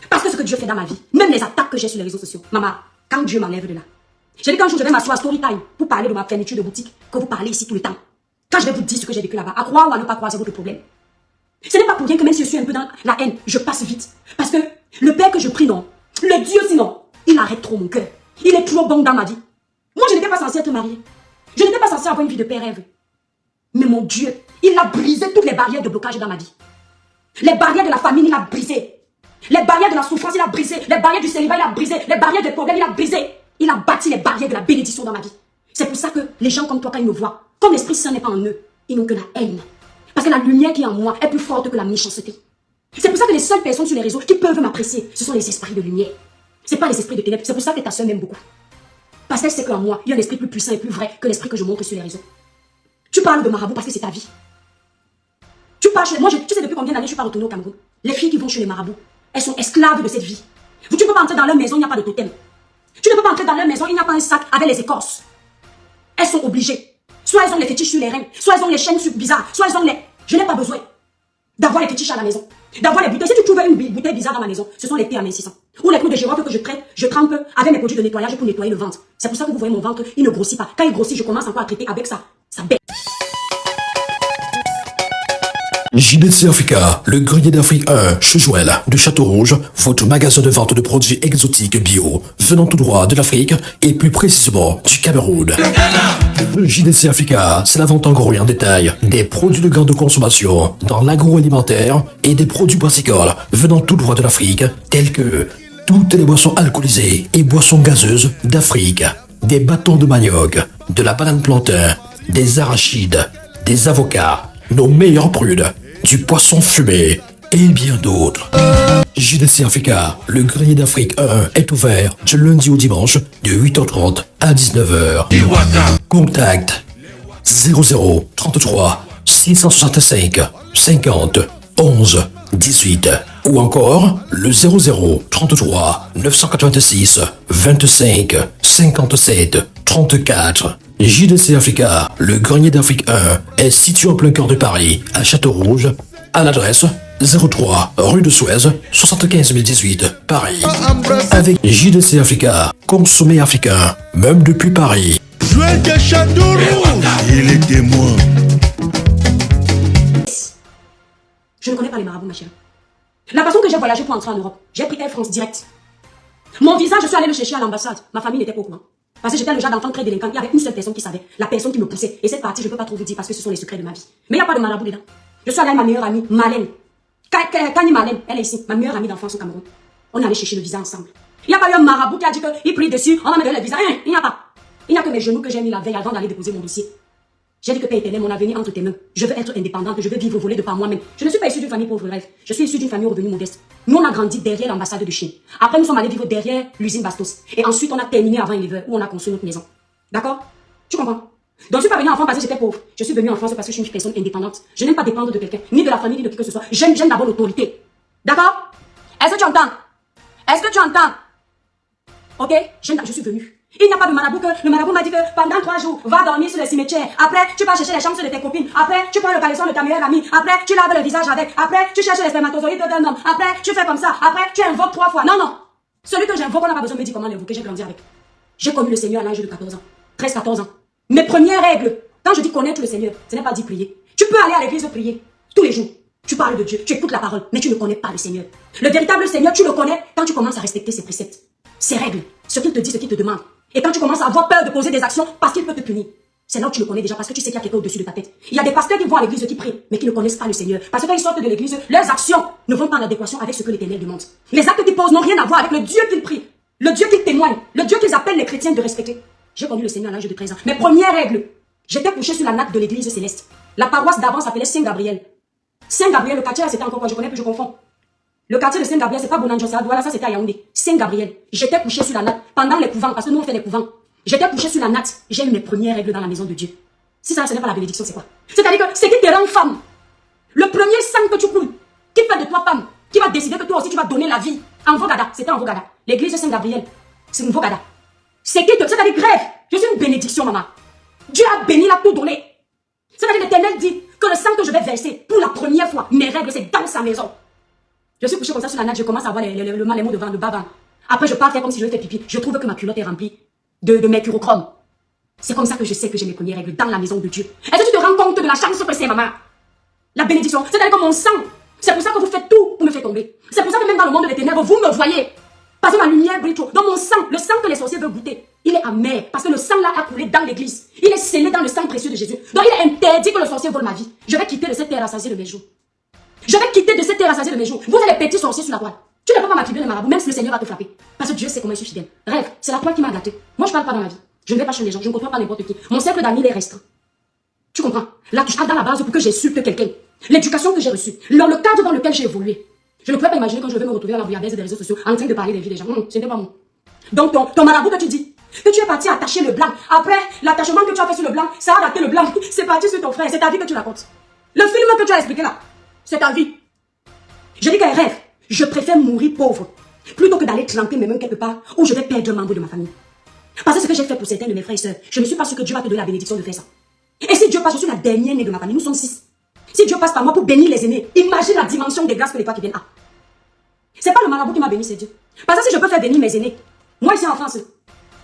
Parce que ce que Dieu fait dans ma vie, même les attaques que j'ai sur les réseaux sociaux, maman, quand Dieu m'enlève de là, j'ai dit qu'un jour je vais m'asseoir à Storytime pour parler de ma fermeture de boutique, que vous parlez ici tout le temps. Quand je vais vous dire ce que j'ai vécu là-bas, à croire ou à ne pas croire, c'est votre problème. Ce n'est pas pour rien que même si je suis un peu dans la haine, je passe vite. Parce que le Père que je prie, non. Le Dieu, sinon, il arrête trop mon cœur. Il est trop bon dans ma vie. Moi, je n'étais pas censée être mariée. Je n'étais pas censée avoir une vie de père rêve. Mais mon Dieu, il a brisé toutes les barrières de blocage dans ma vie. Les barrières de la famille, il a brisé. Les barrières de la souffrance, il a brisé. Les barrières du célibat, il a brisé. Les barrières des problèmes, il a brisé. Il a bâti les barrières de la bénédiction dans ma vie. C'est pour ça que les gens comme toi, quand ils me voient, comme l'Esprit Saint n'est pas en eux, ils n'ont que la haine. Parce que la lumière qui est en moi est plus forte que la méchanceté. C'est pour ça que les seules personnes sur les réseaux qui peuvent m'apprécier, ce sont les esprits de lumière. Ce n'est pas les esprits de ténèbres. C'est pour ça que ta soeur m'aime beaucoup. Parce qu'elle sait qu'en moi, il y a un esprit plus puissant et plus vrai que l'esprit que je montre sur les réseaux. Tu parles de marabout parce que c'est ta vie. Tu parles chez moi, tu sais depuis combien d'années je suis pas retournée au Cameroun. Les filles qui vont chez les marabouts, elles sont esclaves de cette vie. Tu ne peux pas entrer dans leur maison, il n'y a pas de totem. Tu ne peux pas entrer dans leur maison, il n'y a pas un sac avec les écorces. Elles sont obligées. Soit elles ont les fétiches sur les reins, soit elles ont les chaînes bizarres, soit elles ont les... Je n'ai pas besoin d'avoir les fétiches à la maison, d'avoir les bouteilles. Si tu trouves une bouteille bizarre dans ma maison, ce sont les thés à 1600. Ou les clous de girofle que je trempe avec mes produits de nettoyage pour nettoyer le ventre. C'est pour ça que vous voyez mon ventre, il ne grossit pas. Quand il grossit, je commence encore à traiter avec ça. Ça baisse. JDC Africa, le grenier d'Afrique 1, Choujouel, de Château-Rouge, votre magasin de vente de produits exotiques bio, venant tout droit de l'Afrique et plus précisément du Cameroun. JDC Africa, c'est la vente en gros et en détail des produits de grande consommation dans l'agroalimentaire et des produits brassicoles venant tout droit de l'Afrique, tels que toutes les boissons alcoolisées et boissons gazeuses d'Afrique, des bâtons de manioc, de la banane plantain, des arachides, des avocats, nos meilleures prunes, du poisson fumé et bien d'autres. JDC Africa, le grenier d'Afrique 1 est ouvert du lundi au dimanche de 8h30 à 19h. Contact 00 33 665 50 11 18 ou encore le 00 33 986 25 57 34. JDC Africa, le grenier d'Afrique 1, est situé en plein cœur de Paris, à Château-Rouge, à l'adresse 03 rue de Suez, 75 018, Paris. Avec JDC Africa, consommez africain, même depuis Paris. Jouer de Chandourou. Il est témoin. Je ne connais pas les marabouts, ma chérie. La façon que j'ai voyagé pour entrer en Europe, j'ai pris Air France direct. Mon visa, je suis allé le chercher à l'ambassade. Ma famille n'était pas au courant. Parce que j'étais le genre d'enfant très délinquant. Il y avait une seule personne qui savait. La personne qui me poussait. Et cette partie, je ne peux pas trop vous dire parce que ce sont les secrets de ma vie. Mais il n'y a pas de marabout dedans. Je suis allé avec ma meilleure amie, Malène. Kani Malène, elle est ici. Ma meilleure amie d'enfance au Cameroun. On allait chercher le visa ensemble. Il n'y a pas eu un marabout qui a dit qu'il prie dessus. On va me donner le visa. Il n'y a pas. Il n'y a que mes genoux que j'ai mis la veille avant d'aller déposer mon dossier. J'ai dit que Père éternel, mon avenir entre tes mains. Je veux être indépendante, je veux vivre volée de par moi-même. Je ne suis pas issue d'une famille pauvre rêve. Je suis issue d'une famille revenue modeste. Nous, on a grandi derrière l'ambassade de Chine. Après, nous sommes allés vivre derrière l'usine Bastos. Et ensuite, on a terminé avant Elever, où on a construit notre maison. D'accord? Tu comprends? Donc, je ne suis pas venue en France parce que j'étais pauvre. Je suis venue en France parce que je suis une personne indépendante. Je n'aime pas dépendre de quelqu'un, ni de la famille, ni de qui que ce soit. J'aime d'abord l'autorité. D'accord? Est-ce que tu entends? Est-ce que tu entends? Ok? Je suis venue. Il n'y a pas de marabout que le marabout m'a dit que pendant 3 jours, va dormir sur le cimetière. Après, tu vas chercher les chambres de tes copines. Après, tu prends le caleçon de ta meilleure amie. Après, tu laves le visage avec. Après, tu cherches les spermatozoïdes d'un homme. Après, tu fais comme ça. Après, tu invoques 3 fois. Non, non. Celui que j'invoque, on n'a pas besoin de me dire comment l'invoquer. J'ai grandi avec. J'ai connu le Seigneur à l'âge de 14 ans. 13-14 ans. Mes premières règles. Quand je dis connaître le Seigneur, ce n'est pas dire prier. Tu peux aller à l'église prier. Tous les jours. Tu parles de Dieu. Tu écoutes la parole. Mais tu ne connais pas le Seigneur. Le véritable Seigneur, tu le connais quand tu commences à respecter ses préceptes. Ses règles. Ce qu'il te dit, ce qu'il te demande. Et quand tu commences à avoir peur de poser des actions parce qu'il peut te punir, c'est là où tu le connais déjà parce que tu sais qu'il y a quelqu'un au-dessus de ta tête. Il y a des pasteurs qui vont à l'église qui prient, mais qui ne connaissent pas le Seigneur. Parce que quand ils sortent de l'église, leurs actions ne vont pas en adéquation avec ce que l'Éternel demande. Les actes qu'ils posent n'ont rien à voir avec le Dieu qu'ils prient, le Dieu qu'ils témoignent, le Dieu qu'ils appellent les chrétiens de respecter. J'ai connu le Seigneur à l'âge de 13 ans. Mes premières règles, j'étais couché sur la natte de l'église céleste. La paroisse d'avant s'appelait Saint-Gabriel. Saint-Gabriel, le quartier, c'était encore quoi? Je connais plus, je confonds. Le quartier de Saint-Gabriel, c'est pas Bonanjosa, voilà, ça c'était à Yaoundé. Saint-Gabriel. J'étais couché sur la natte pendant les couvents, parce que nous on fait les couvents. J'étais couché sur la natte, j'ai eu mes premières règles dans la maison de Dieu. Si ça, ce n'est pas la bénédiction, c'est quoi? C'est-à-dire que c'est qui te rend femme. Le premier sang que tu coules, qui fait de toi femme, qui va décider que toi aussi tu vas donner la vie. En Vogada, c'était en Vogada. L'église de Saint-Gabriel, c'est une Vogada. C'est qui te, c'est-à-dire grève. Je suis une bénédiction, maman. Dieu a béni, il a tout donné. C'est-à-dire l'Éternel dit que le sang que je vais verser pour la première fois, mes règles, c'est dans sa maison. Je suis couché comme ça sur la natte, je commence à voir les mots devant, le bas. Après, je pars faire comme si je vais faire pipi. Je trouve que ma culotte est remplie de mercurochrome. C'est comme ça que je sais que j'ai mes premières règles dans la maison de Dieu. Est-ce que tu te rends compte de la chance que c'est, maman? La bénédiction. C'est-à-dire que mon sang, c'est pour ça que vous faites tout pour me faire tomber. C'est pour ça que même dans le monde des ténèbres, vous me voyez. Parce que ma lumière brille trop. Dans mon sang, le sang que les sorciers veulent goûter, il est amer. Parce que le sang là a coulé dans l'église. Il est scellé dans le sang précieux de Jésus. Donc il est interdit que le sorcier vole ma vie. Je vais quitter de cette terre rassasiée de mes jours. Je vais quitter de cette terre rassasiée de mes jours. Vous êtes les petits sorciers sur la toile. Tu ne peux pas m'attribuer les marabouts, même si le Seigneur va te frapper. Parce que Dieu sait comment je suis fidèle. Rêve, c'est la toile qui m'a gâté. Moi je parle pas dans ma vie. Je ne vais pas chez les gens, je ne côtoie pas n'importe qui. Mon cercle d'amis est restreint. Tu comprends? Là, tu as dans la base pour que j'insulte quelqu'un. L'éducation que j'ai reçue, le cadre dans lequel j'ai évolué. Je ne pouvais pas imaginer quand je vais me retrouver à la bouillabaisse des réseaux sociaux en train de parler des vies des gens. Ce n'était pas moi. Donc ton marabout que tu dis, que tu es parti attacher le blanc. Après, l'attachement que tu as fait sur le blanc, ça a raté le blanc. C'est parti sur ton frère, c'est ta vie que tu racontes. Le film que tu as expliqué là, c'est ta vie. Je dis qu'un rêve, je préfère mourir pauvre plutôt que d'aller tremper mes mains quelque part où je vais perdre un membre de ma famille. Parce que ce que j'ai fait pour certains de mes frères et sœurs, je ne suis pas sûr que Dieu va te donner la bénédiction de faire ça. Et si Dieu passe, je suis la dernière née de ma famille, nous sommes 6. Si Dieu passe par moi pour bénir les aînés, imagine la dimension des grâces que les toi qui viennent. C'est pas le marabout qui m'a béni, c'est Dieu. Parce que si je peux faire bénir mes aînés, moi ici en France,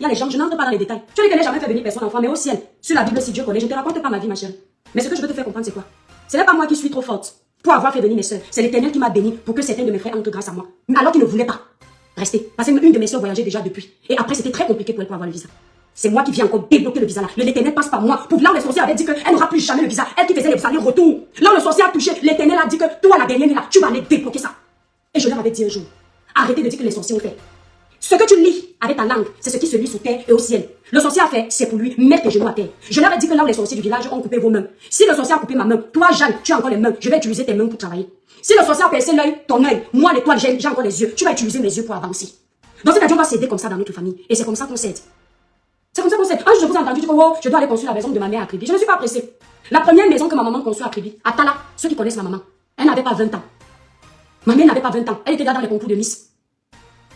il y a les gens, je n'entre pas dans les détails. Tu dis que je n'ai jamais fait bénir personne enfant, mais au ciel, sur la Bible, si Dieu connaît, je ne te raconte pas ma vie, ma chérie. Mais ce que je veux te faire comprendre, c'est quoi? Ce n'est pas moi qui suis trop forte. pour avoir fait venir mes soeurs. C'est l'Éternel qui m'a béni pour que certains de mes frères entrent grâce à moi. Alors qu'ils ne voulaient pas rester. Parce qu'une de mes soeurs voyageait déjà depuis. Et après, c'était très compliqué pour elle pour avoir le visa. C'est moi qui viens encore débloquer le visa là. L'Éternel passe par moi. Pour là où les sorciers avaient dit qu'elle n'aura plus jamais le visa. Elle qui faisait les allers-retours. Là où le sorcier a touché, l'Éternel a dit que toi, la dernière là, tu vas aller débloquer ça. Et je leur avais dit un jour, arrêtez de dire que les sorciers ont fait. Ce que tu lis avec ta langue, c'est ce qui se lit sous terre et au ciel. Le sorcier a fait, c'est pour lui, mettre tes genoux à terre. Je leur ai dit que là où les sorciers du village ont coupé vos mains. Si le sorcier a coupé ma main, toi, Jeanne, tu as encore les mains. Je vais utiliser tes mains pour travailler. Si le sorcier a percé l'œil, ton œil, moi, l'étoile, j'ai encore les yeux. Tu vas utiliser mes yeux pour avancer. Donc, c'est-à-dire qu'on va s'aider comme ça dans notre famille. Et c'est comme ça qu'on s'aide. C'est comme ça qu'on s'aide. Un jour, je vous ai entendu dire que oh, je dois aller construire la maison de ma mère à Kribi. Je ne suis pas pressée. La première maison que ma maman construit à Kribi, à Tala, ceux qui connaissent ma maman, elle n'avait pas 20 ans. Ma mère n'avait pas 20 ans. Elle était là dans les concours de Miss.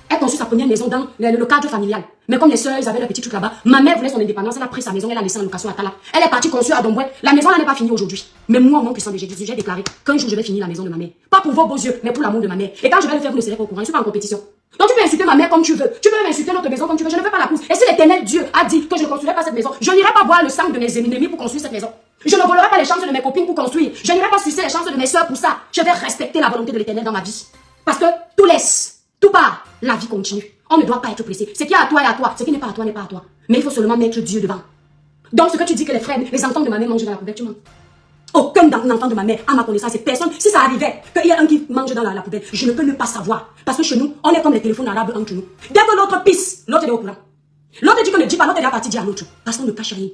Elle construit sa première maison dans le cadre familial. Mais comme les sœurs, ils avaient leur petit truc là-bas, ma mère voulait son indépendance, elle a pris sa maison, elle a laissé en location à Tala. Elle est partie construire à Domboué. La maison, elle n'est pas finie aujourd'hui. Mais moi, au nom puissant de Jésus, j'ai déclaré qu'un jour, je vais finir la maison de ma mère. Pas pour vos beaux yeux, mais pour l'amour de ma mère. Et quand je vais le faire, vous ne serez pas au courant. Je ne suis pas en compétition. Donc tu peux insulter ma mère comme tu veux. Tu peux insulter notre maison comme tu veux. Je ne fais pas la course. Et si l'Éternel Dieu a dit que je ne construirai pas cette maison, je n'irai pas boire le sang de mes ennemis pour construire cette maison. Je ne volerai pas les chances de mes copines pour construire. Je n'irai pas sucer les chances de mes soeurs pour ça. Je vais respecter la volonté de l'Éternel dans ma vie. Parce que tout laisse, tout part, la vie continue. On ne doit pas être pressé. Ce qui est à toi est à toi. Ce qui n'est pas à toi n'est pas à toi. Mais il faut seulement mettre Dieu devant. Donc ce que tu dis que les frères, les enfants de ma mère mangent dans la poubelle, tu mens. Aucun enfant de ma mère, à ma connaissance, c'est personne. Si ça arrivait qu'il y a un qui mange dans la poubelle, je ne peux ne pas savoir. Parce que chez nous, on est comme les téléphones arabes entre nous. Dès que l'autre pisse, l'autre est au courant. L'autre dit que ne dit pas, l'autre est à partir dire à l'autre. Parce qu'on ne cache rien.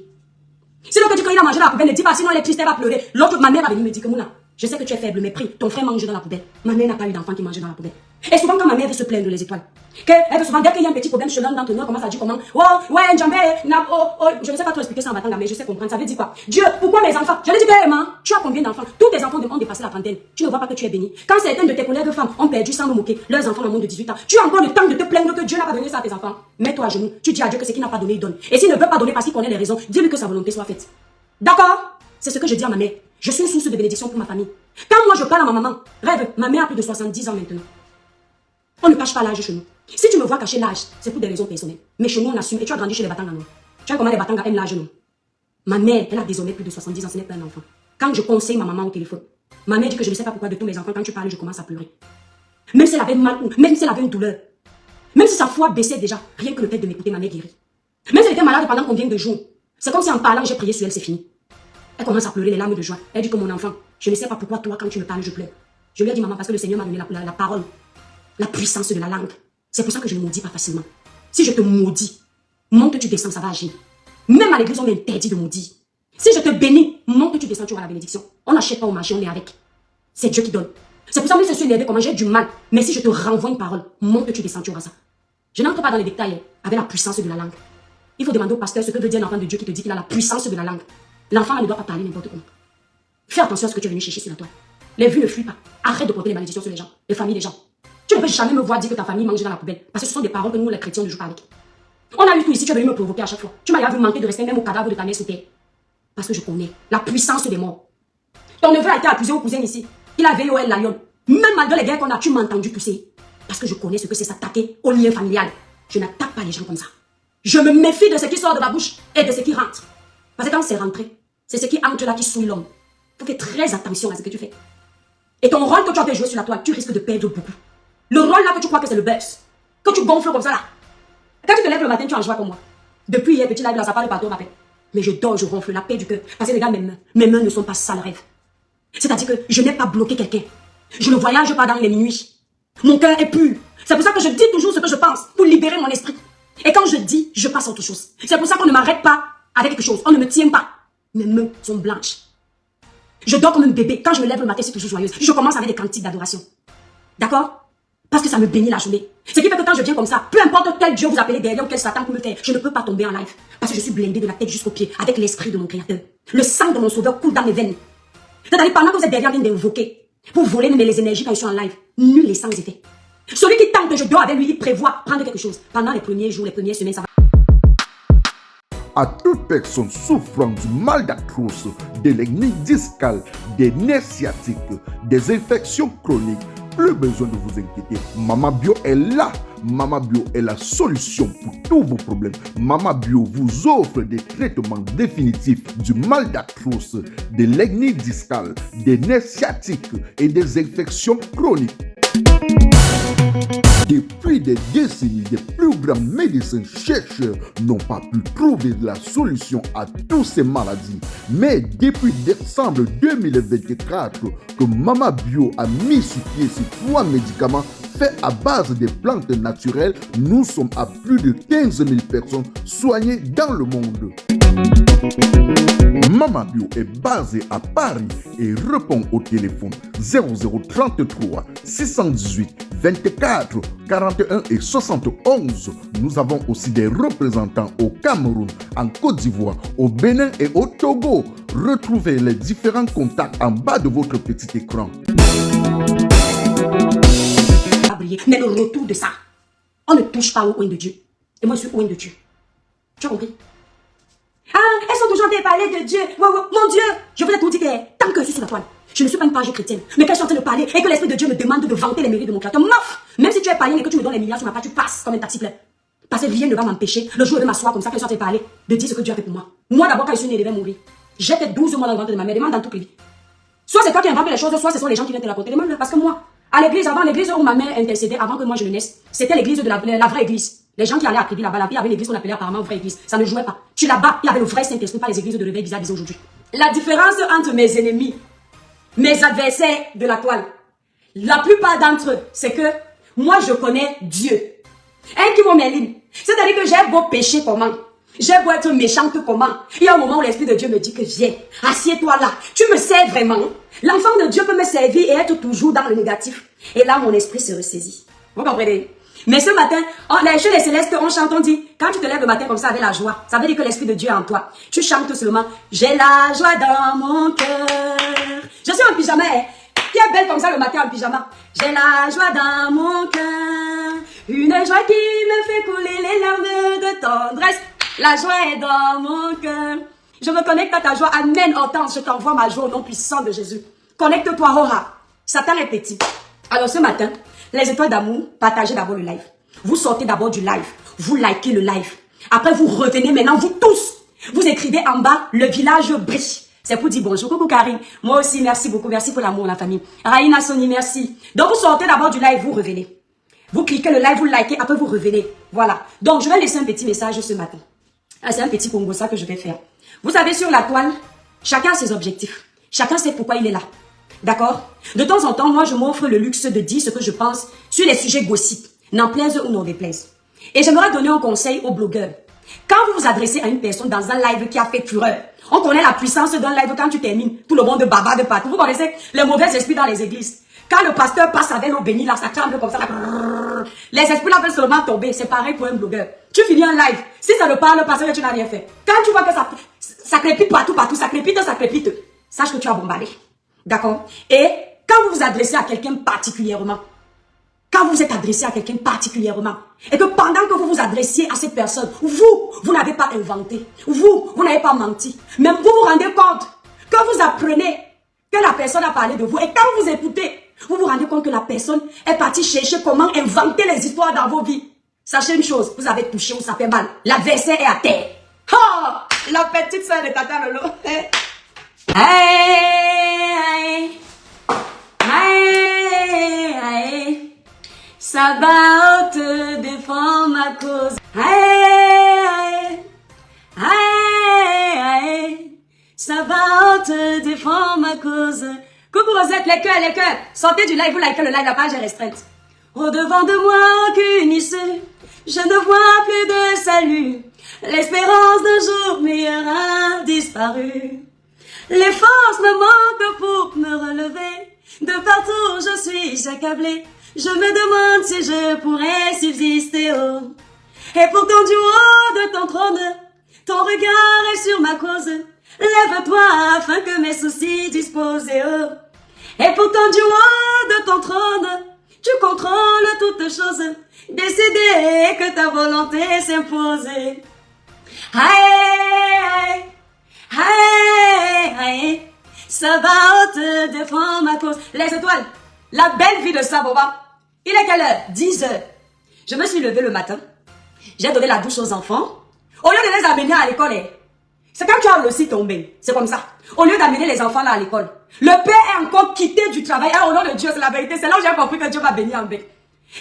Si l'autre dit qu'il a mangé dans la poubelle, ne dit pas, sinon elle est triste, elle va pleurer. L'autre, ma mère va venir me dire que Mouna, je sais que tu es faible, mais prie, ton frère mange dans la poubelle. Ma mère n'a pas eu d'enfant qui mangeait dans la poubelle. Et souvent, quand ma mère veut se plaindre les étoiles, elle veut souvent, dès qu'il y a un petit problème chez l'un d'entre nous, elle commence à dire comment, oh, ouais, Njambé, je ne sais pas trop expliquer ça en batanga, mais je sais comprendre. Ça veut dire quoi? Dieu, pourquoi mes enfants? Je lui dis que, maman, tu as combien d'enfants? Tous tes enfants ont dépassé la trentaine. Tu ne vois pas que tu es béni. Quand certains de tes collègues femmes ont perdu sans me moquer, leurs enfants ont moins de 18 ans, tu as encore le temps de te plaindre que Dieu n'a pas donné ça à tes enfants. Mets-toi à genoux. Tu dis à Dieu que ce qu'il n'a pas donné, il donne. Et s'il ne veut pas donner parce qu'il connaît les raisons, dis-lui que sa volonté soit faite. D'accord? C'est ce que je dis à ma mère. Je suis une source de bénédiction pour ma famille. Quand moi je parle à ma maman, rêve, ma mère a plus de 70 ans maintenant. On ne cache pas l'âge chez nous. Si tu me vois cacher l'âge, c'est pour des raisons personnelles. Mais chez nous, on assume. Et tu as grandi chez les Batanga, non? Tu vois comment les Batanga aiment l'âge, non? Ma mère, elle a désormais plus de 70 ans, ce n'est pas un enfant. Quand je conseille ma maman au téléphone, ma mère dit que je ne sais pas pourquoi de tous mes enfants, quand tu parles, je commence à pleurer. Même si elle avait mal ou même si elle avait une douleur. Même si sa foi baissait déjà, rien que le fait de m'écouter, ma mère guérit. Même si elle était malade pendant combien de jours, c'est comme si en parlant, j'ai prié sur elle, c'est fini. Elle commence à pleurer les larmes de joie. Elle dit que mon enfant, je ne sais pas pourquoi toi, quand tu me parles, je pleure. Je lui ai dit, maman, parce que le Seigneur m'a donné la parole, la puissance de la langue. C'est pour ça que je ne maudis pas facilement. Si je te maudis, monte que tu descends, ça va agir. Même à l'église, on m'interdit de maudire. Si je te bénis, monte que tu descends, tu auras la bénédiction. On n'achète pas au marché, on est avec. C'est Dieu qui donne. C'est pour ça que je suis énervé, comment j'ai du mal. Mais si je te renvoie une parole, monte que tu descends, tu auras ça. Je n'entre pas dans les détails avec la puissance de la langue. Il faut demander au pasteur ce que veut dire un enfant de Dieu qui te dit qu'il a la puissance de la langue. L'enfant ne doit pas parler n'importe comment. Fais attention à ce que tu es venu chercher sur la toile. Les vues ne fuient pas. Arrête de porter les malédictions sur les gens, les familles des gens. Tu ne peux jamais me voir dire que ta famille mange dans la poubelle. Parce que ce sont des paroles que nous, les chrétiens, ne jouons pas avec. On a eu tout ici, tu es venu me provoquer à chaque fois. Tu m'as vu manquer de respect même au cadavre de ta mère sous terre. Parce que je connais la puissance des morts. Ton neveu a été accusé au cousin ici. Il a VOL la lionne. Même malgré les guerres qu'on a, tu m'as entendu pousser. Parce que je connais ce que c'est s'attaquer au lien familial. Je n'attaque pas les gens comme ça. Je me méfie de ce qui sort de ma bouche et de ce qui rentre. Parce que quand c'est rentré, c'est ce qui entre là qui souille l'homme. Il faut faire très attention à ce que tu fais. Et ton rôle que tu as joué sur la toile, tu risques de perdre beaucoup. Le rôle là que tu crois que c'est le buzz, que tu gonfles comme ça là. Quand tu te lèves le matin, tu en joie comme moi. Depuis hier, petit live là, ça parle partout, ma paix. Mais je dors, je ronfle, la paix du cœur. Parce que les gars, mes mains ne sont pas sales rêves. C'est-à-dire que je n'ai pas bloqué quelqu'un. Je ne voyage pas dans les nuits. Mon cœur est pur. C'est pour ça que je dis toujours ce que je pense, pour libérer mon esprit. Et quand je dis, je passe à autre chose. C'est pour ça qu'on ne m'arrête pas avec quelque chose. On ne me tient pas. Mes mains sont blanches. Je dors comme un bébé. Quand je me lève le matin, c'est toujours joyeuse. Je commence avec des cantiques d'adoration. D'accord? Parce que ça me bénit la journée. Ce qui fait que quand je viens comme ça, peu importe quel Dieu vous appelez derrière ou quel Satan pour me faire, je ne peux pas tomber en live. Parce que je suis blindée de la tête jusqu'aux pieds avec l'esprit de mon Créateur. Le sang de mon Sauveur coule dans mes veines. C'est-à-dire pendant que vous êtes derrière en train d'invoquer, pour voler les énergies quand je suis en live, nul et sans effet. Celui qui tente que je dors avec lui, il prévoit prendre quelque chose. Pendant les premiers jours, les premières semaines, ça va. À toute personne souffrant du mal d'arthrose, de l'hernie discale, des nerfs sciatiques, des infections chroniques, Plus besoin de vous inquiéter. Mama Bio est là. Mama Bio est la solution pour tous vos problèmes. Mama Bio vous offre des traitements définitifs du mal d'arthrose, de l'hernie discale, des nerfs sciatiques et des infections chroniques. Depuis des décennies, des plus grands médecins chercheurs n'ont pas pu trouver la solution à toutes ces maladies. Mais depuis décembre 2024, que Mama Bio a mis sur pied ces 3 médicaments faits à base des plantes naturelles, nous sommes à plus de 15 000 personnes soignées dans le monde. Mama Bio est basé à Paris et répond au téléphone 0033 618 24 41 et 71. Nous avons aussi des représentants au Cameroun, en Côte d'Ivoire, au Bénin et au Togo. Retrouvez les différents contacts en bas de votre petit écran. Mais le retour de ça, on ne touche pas au coin de Dieu. Et moi, je suis au coin de Dieu. Tu as compris? Ah, elles sont toujours en train de parler de Dieu. Mon Dieu, je vous ai tout dit que tant que je suis sur la toile, je ne suis pas une page chrétienne. Mais quand je suis en train de parler et que l'Esprit de Dieu me demande de vanter les mérites de mon Créateur, même si tu es païen et que tu me donnes les milliards sur ma page, tu passes comme un taxi plein. Parce que rien ne va m'empêcher, le jour où je vais m'asseoir comme ça, que je suis en train de parler, de dire ce que Dieu a fait pour moi. Moi, d'abord, quand je suis né, je devais mourir. J'étais 12 mois dans le ventre de ma mère, demande dans toute la vie. Soit c'est toi qui inventes les choses, soit ce sont les gens qui viennent te raconter. Demande-le, parce que moi, à l'église, avant l'église où ma mère intercédait, avant que moi je ne naisse, c'était l'église de la vraie église. Les gens qui allaient à Préville là-bas, il y avait l'église qu'on appelait apparemment vraie église. Ça ne jouait pas. Tu là-bas, il y avait le vrai Saint-Esprit, pas les églises de réveil bizarres aujourd'hui. La différence entre mes ennemis, mes adversaires de la toile, la plupart d'entre eux, c'est que moi je connais Dieu. Un qui m'emmène. C'est-à-dire que j'ai beau pécher comment? J'ai beau être méchante comment? Il y a un moment où l'Esprit de Dieu me dit que viens, assieds-toi là. Tu me sers vraiment. L'enfant de Dieu peut me servir et être toujours dans le négatif. Et là, mon esprit se ressaisit. Vous comprenez? Mais ce matin, chez les célestes, on chante, on dit, quand tu te lèves le matin comme ça avec la joie, ça veut dire que l'Esprit de Dieu est en toi. Tu chantes seulement, j'ai la joie dans mon cœur. Je suis en pyjama, hein. Qui est belle comme ça le matin en pyjama? J'ai la joie dans mon cœur. Une joie qui me fait couler les larmes de tendresse. La joie est dans mon cœur. Je me connecte à ta joie. Amen, Hortense. Je t'envoie ma joie au nom puissant de Jésus. Connecte-toi, Hora. Satan est petit. Alors ce matin, les étoiles d'amour, partagez d'abord le live. Vous sortez d'abord du live. Vous likez le live. Après, vous revenez maintenant, vous tous. Vous écrivez en bas, le village brille. C'est pour dire bonjour. Coucou Karine. Moi aussi, merci beaucoup. Merci pour l'amour, la famille. Raïna Sony, merci. Donc, vous sortez d'abord du live, vous revenez. Vous cliquez le live, vous likez, après vous revenez. Voilà. Donc, je vais laisser un petit message ce matin. C'est un petit Congo, ça que je vais faire. Vous savez, sur la toile, chacun a ses objectifs. Chacun sait pourquoi il est là. D'accord? De temps en temps, moi, je m'offre le luxe de dire ce que je pense sur les sujets gossip, n'en plaise ou n'en déplaise. Et j'aimerais donner un conseil aux blogueurs. Quand vous vous adressez à une personne dans un live qui a fait fureur, on connaît la puissance d'un live quand tu termines. Tout le monde bavarde partout. Vous connaissez les mauvais esprits dans les églises. Quand le pasteur passe avec l'eau bénie, là, ça tremble comme ça. Là, les esprits là veulent seulement tomber. C'est pareil pour un blogueur. Tu finis un live. Si ça ne parle pas, c'est que tu n'as rien fait. Quand tu vois que ça crépite partout, ça crépite. Sache que tu as bombardé. D'accord? Et quand vous vous adressez à quelqu'un particulièrement, et que pendant que vous vous adressiez à cette personne, vous n'avez pas inventé, vous n'avez pas menti, même vous vous rendez compte que vous apprenez que la personne a parlé de vous, et quand vous écoutez, vous vous rendez compte que la personne est partie chercher comment inventer les histoires dans vos vies. Sachez une chose, vous avez touché où ça fait mal. L'adversaire est à terre. Oh, la petite soeur de Tata Lolo. Sabaoth te défend ma cause. Sabaoth te défend ma cause. Coucou Rosette, les cœurs. Sortez du live, vous likez le live, la page est restreinte. Au devant de moi, aucune issue. Je ne vois plus de salut. L'espérance d'un jour meilleur a disparu. Les forces me manquent pour me relever. De partout je suis accablée. Je me demande si je pourrais subsister, oh. Et pourtant du haut de ton trône, ton regard est sur ma cause. Lève-toi afin que mes soucis disposent, oh. Et pourtant du haut de ton trône, tu contrôles toutes choses. Décidé que ta volonté s'impose. Sabaoth te défend ma cause. Les étoiles, La belle vie de Saboba. Il est quelle heure? 10 heures. Je me suis levée le matin. J'ai donné la douche aux enfants. Au lieu de les amener à l'école, c'est quand tu as aussi tombé. C'est comme ça. Au lieu d'amener les enfants là à l'école, le père est encore quitté du travail. Ah, au nom de Dieu, c'est la vérité. C'est là où j'ai compris que Dieu m'a béni en bec.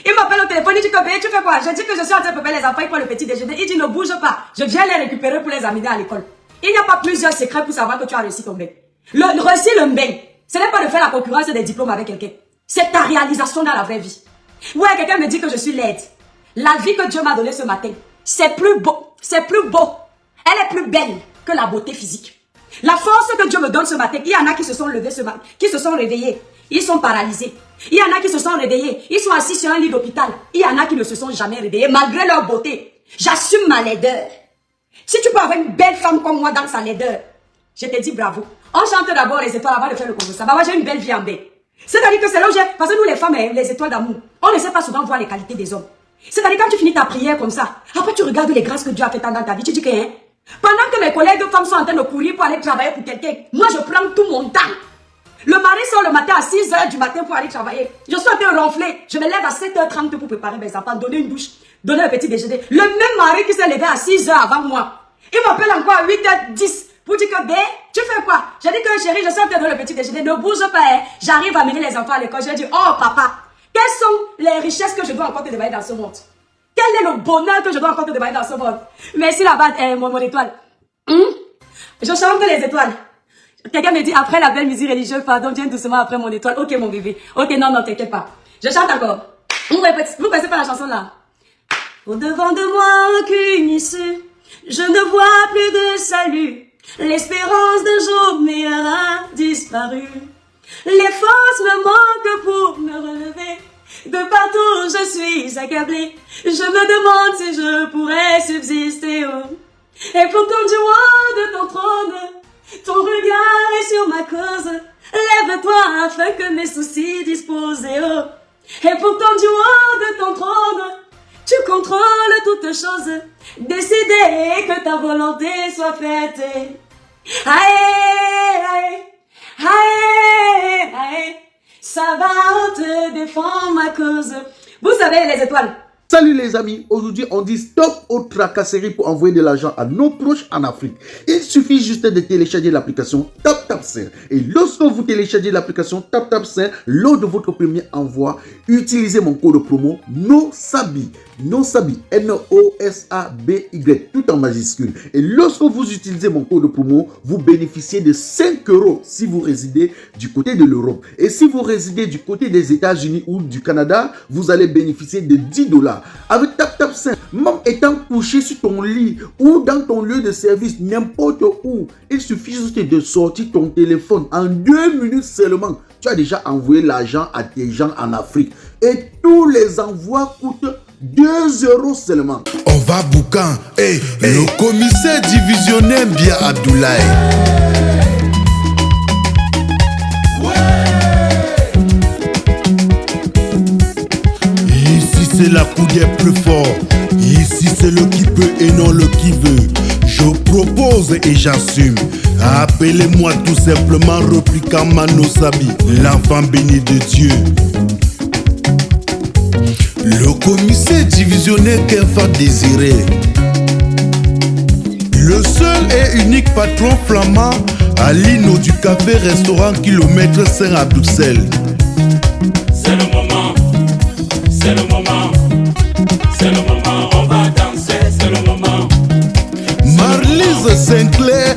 Il m'appelle au téléphone, il dit que bé, tu fais quoi? Je dis que je suis en train de préparer les enfants, ils prennent le petit déjeuner. Il dit ne bouge pas. Je viens les récupérer pour les amener à l'école. Il n'y a pas plusieurs secrets pour savoir que tu as réussi ton bec. Réussir le bec, ce n'est pas de faire la concurrence des diplômes avec quelqu'un. C'est ta réalisation dans la vraie vie. Ouais, quelqu'un me dit que je suis laide. La vie que Dieu m'a donnée ce matin, c'est plus beau. C'est plus beau. Elle est plus belle que la beauté physique. La force que Dieu me donne ce matin, il y en a qui se sont levés ce matin, qui se sont réveillés. Ils sont paralysés. Il y en a qui se sont réveillés. Ils sont assis sur un lit d'hôpital. Il y en a qui ne se sont jamais réveillés malgré leur beauté. J'assume ma laideur. Si tu peux avoir une belle femme comme moi dans sa laideur, je te dis bravo. On chante d'abord les étoiles avant de faire le concours. Moi j'ai une belle vie en baie. C'est-à-dire que c'est là où j'ai... Parce que nous les femmes, les étoiles d'amour, on ne sait pas souvent voir les qualités des hommes. C'est-à-dire quand tu finis ta prière comme ça, après tu regardes les grâces que Dieu a fait dans ta vie, tu dis que pendant que mes collègues femmes sont en train de courir pour aller travailler pour quelqu'un, moi je prends tout mon temps. Le mari sort le matin à 6 h du matin pour aller travailler. Je suis en train de ronfler. Je me lève à 7 h 30 pour préparer mes enfants, donner une douche, donner un petit déjeuner. Le même mari qui s'est levé à 6 h avant moi, il m'appelle encore à 8 h 10 pour dire que bé, tu fais quoi? J'ai dit que chérie, je suis en train de donner le petit déjeuner, ne bouge pas. J'arrive à amener les enfants à l'école. Je lui ai dit, oh papa, quelles sont les richesses que je dois encore te déballer dans ce monde? Quel est le bonheur que je dois encore te déballer dans ce monde? Merci là-bas, mon étoile. Je chante les étoiles. Quelqu'un me dit, après la belle musique religieuse, pardon, viens doucement après mon étoile. Ok, mon bébé. Ok, non, t'inquiète pas. Je chante encore. Vous connaissez pas la chanson là? Au devant de moi, aucune issue. Je ne vois plus de salut. L'espérance d'un jour meilleur a disparu. Les forces me manquent pour me relever. De partout je suis accablée. Je me demande si je pourrais subsister. Oh. Et pourtant du haut de ton trône, ton regard est sur ma cause. Lève-toi afin que mes soucis disposent. Oh. Et pourtant du haut de ton trône, tu contrôles toutes choses. Décider que ta volonté soit faite. Aïe, aïe, aïe, aïe. Ça va, on te défend ma cause. Vous savez les étoiles. Salut les amis, aujourd'hui on dit stop aux tracasseries pour envoyer de l'argent à nos proches en Afrique. Il suffit juste de télécharger l'application TapTapSend. Et lorsque vous téléchargez l'application TapTapSend, lors de votre premier envoi, utilisez mon code promo NOSABI. NOSABI, N-O-S-A-B-Y, tout en majuscule. Et lorsque vous utilisez mon code promo, vous bénéficiez de 5 € si vous résidez du côté de l'Europe. Et si vous résidez du côté des États-Unis ou du Canada, vous allez bénéficier de 10 $. Avec TapTapSend, même étant couché sur ton lit ou dans ton lieu de service, n'importe où, il suffit juste de sortir ton téléphone. En 2 minutes seulement, tu as déjà envoyé l'argent à tes gens en Afrique. Et tous les envois coûtent 2 € seulement. On va boucan. Hey, le commissaire divisionnaire Bia Abdoulaye. Ici c'est la coudière plus fort. Ici c'est le qui peut et non le qui veut. Je propose et j'assume. Appelez-moi tout simplement Replica Manosabi, l'enfant béni de Dieu. Le commissaire divisionnaire qu'Enfa désiré. Le seul et unique patron flamand à l'Ino du café-restaurant kilomètre Saint à Bruxelles. C'est le moment, c'est le moment, c'est le moment, on va danser, c'est le moment. Marlise Sinclair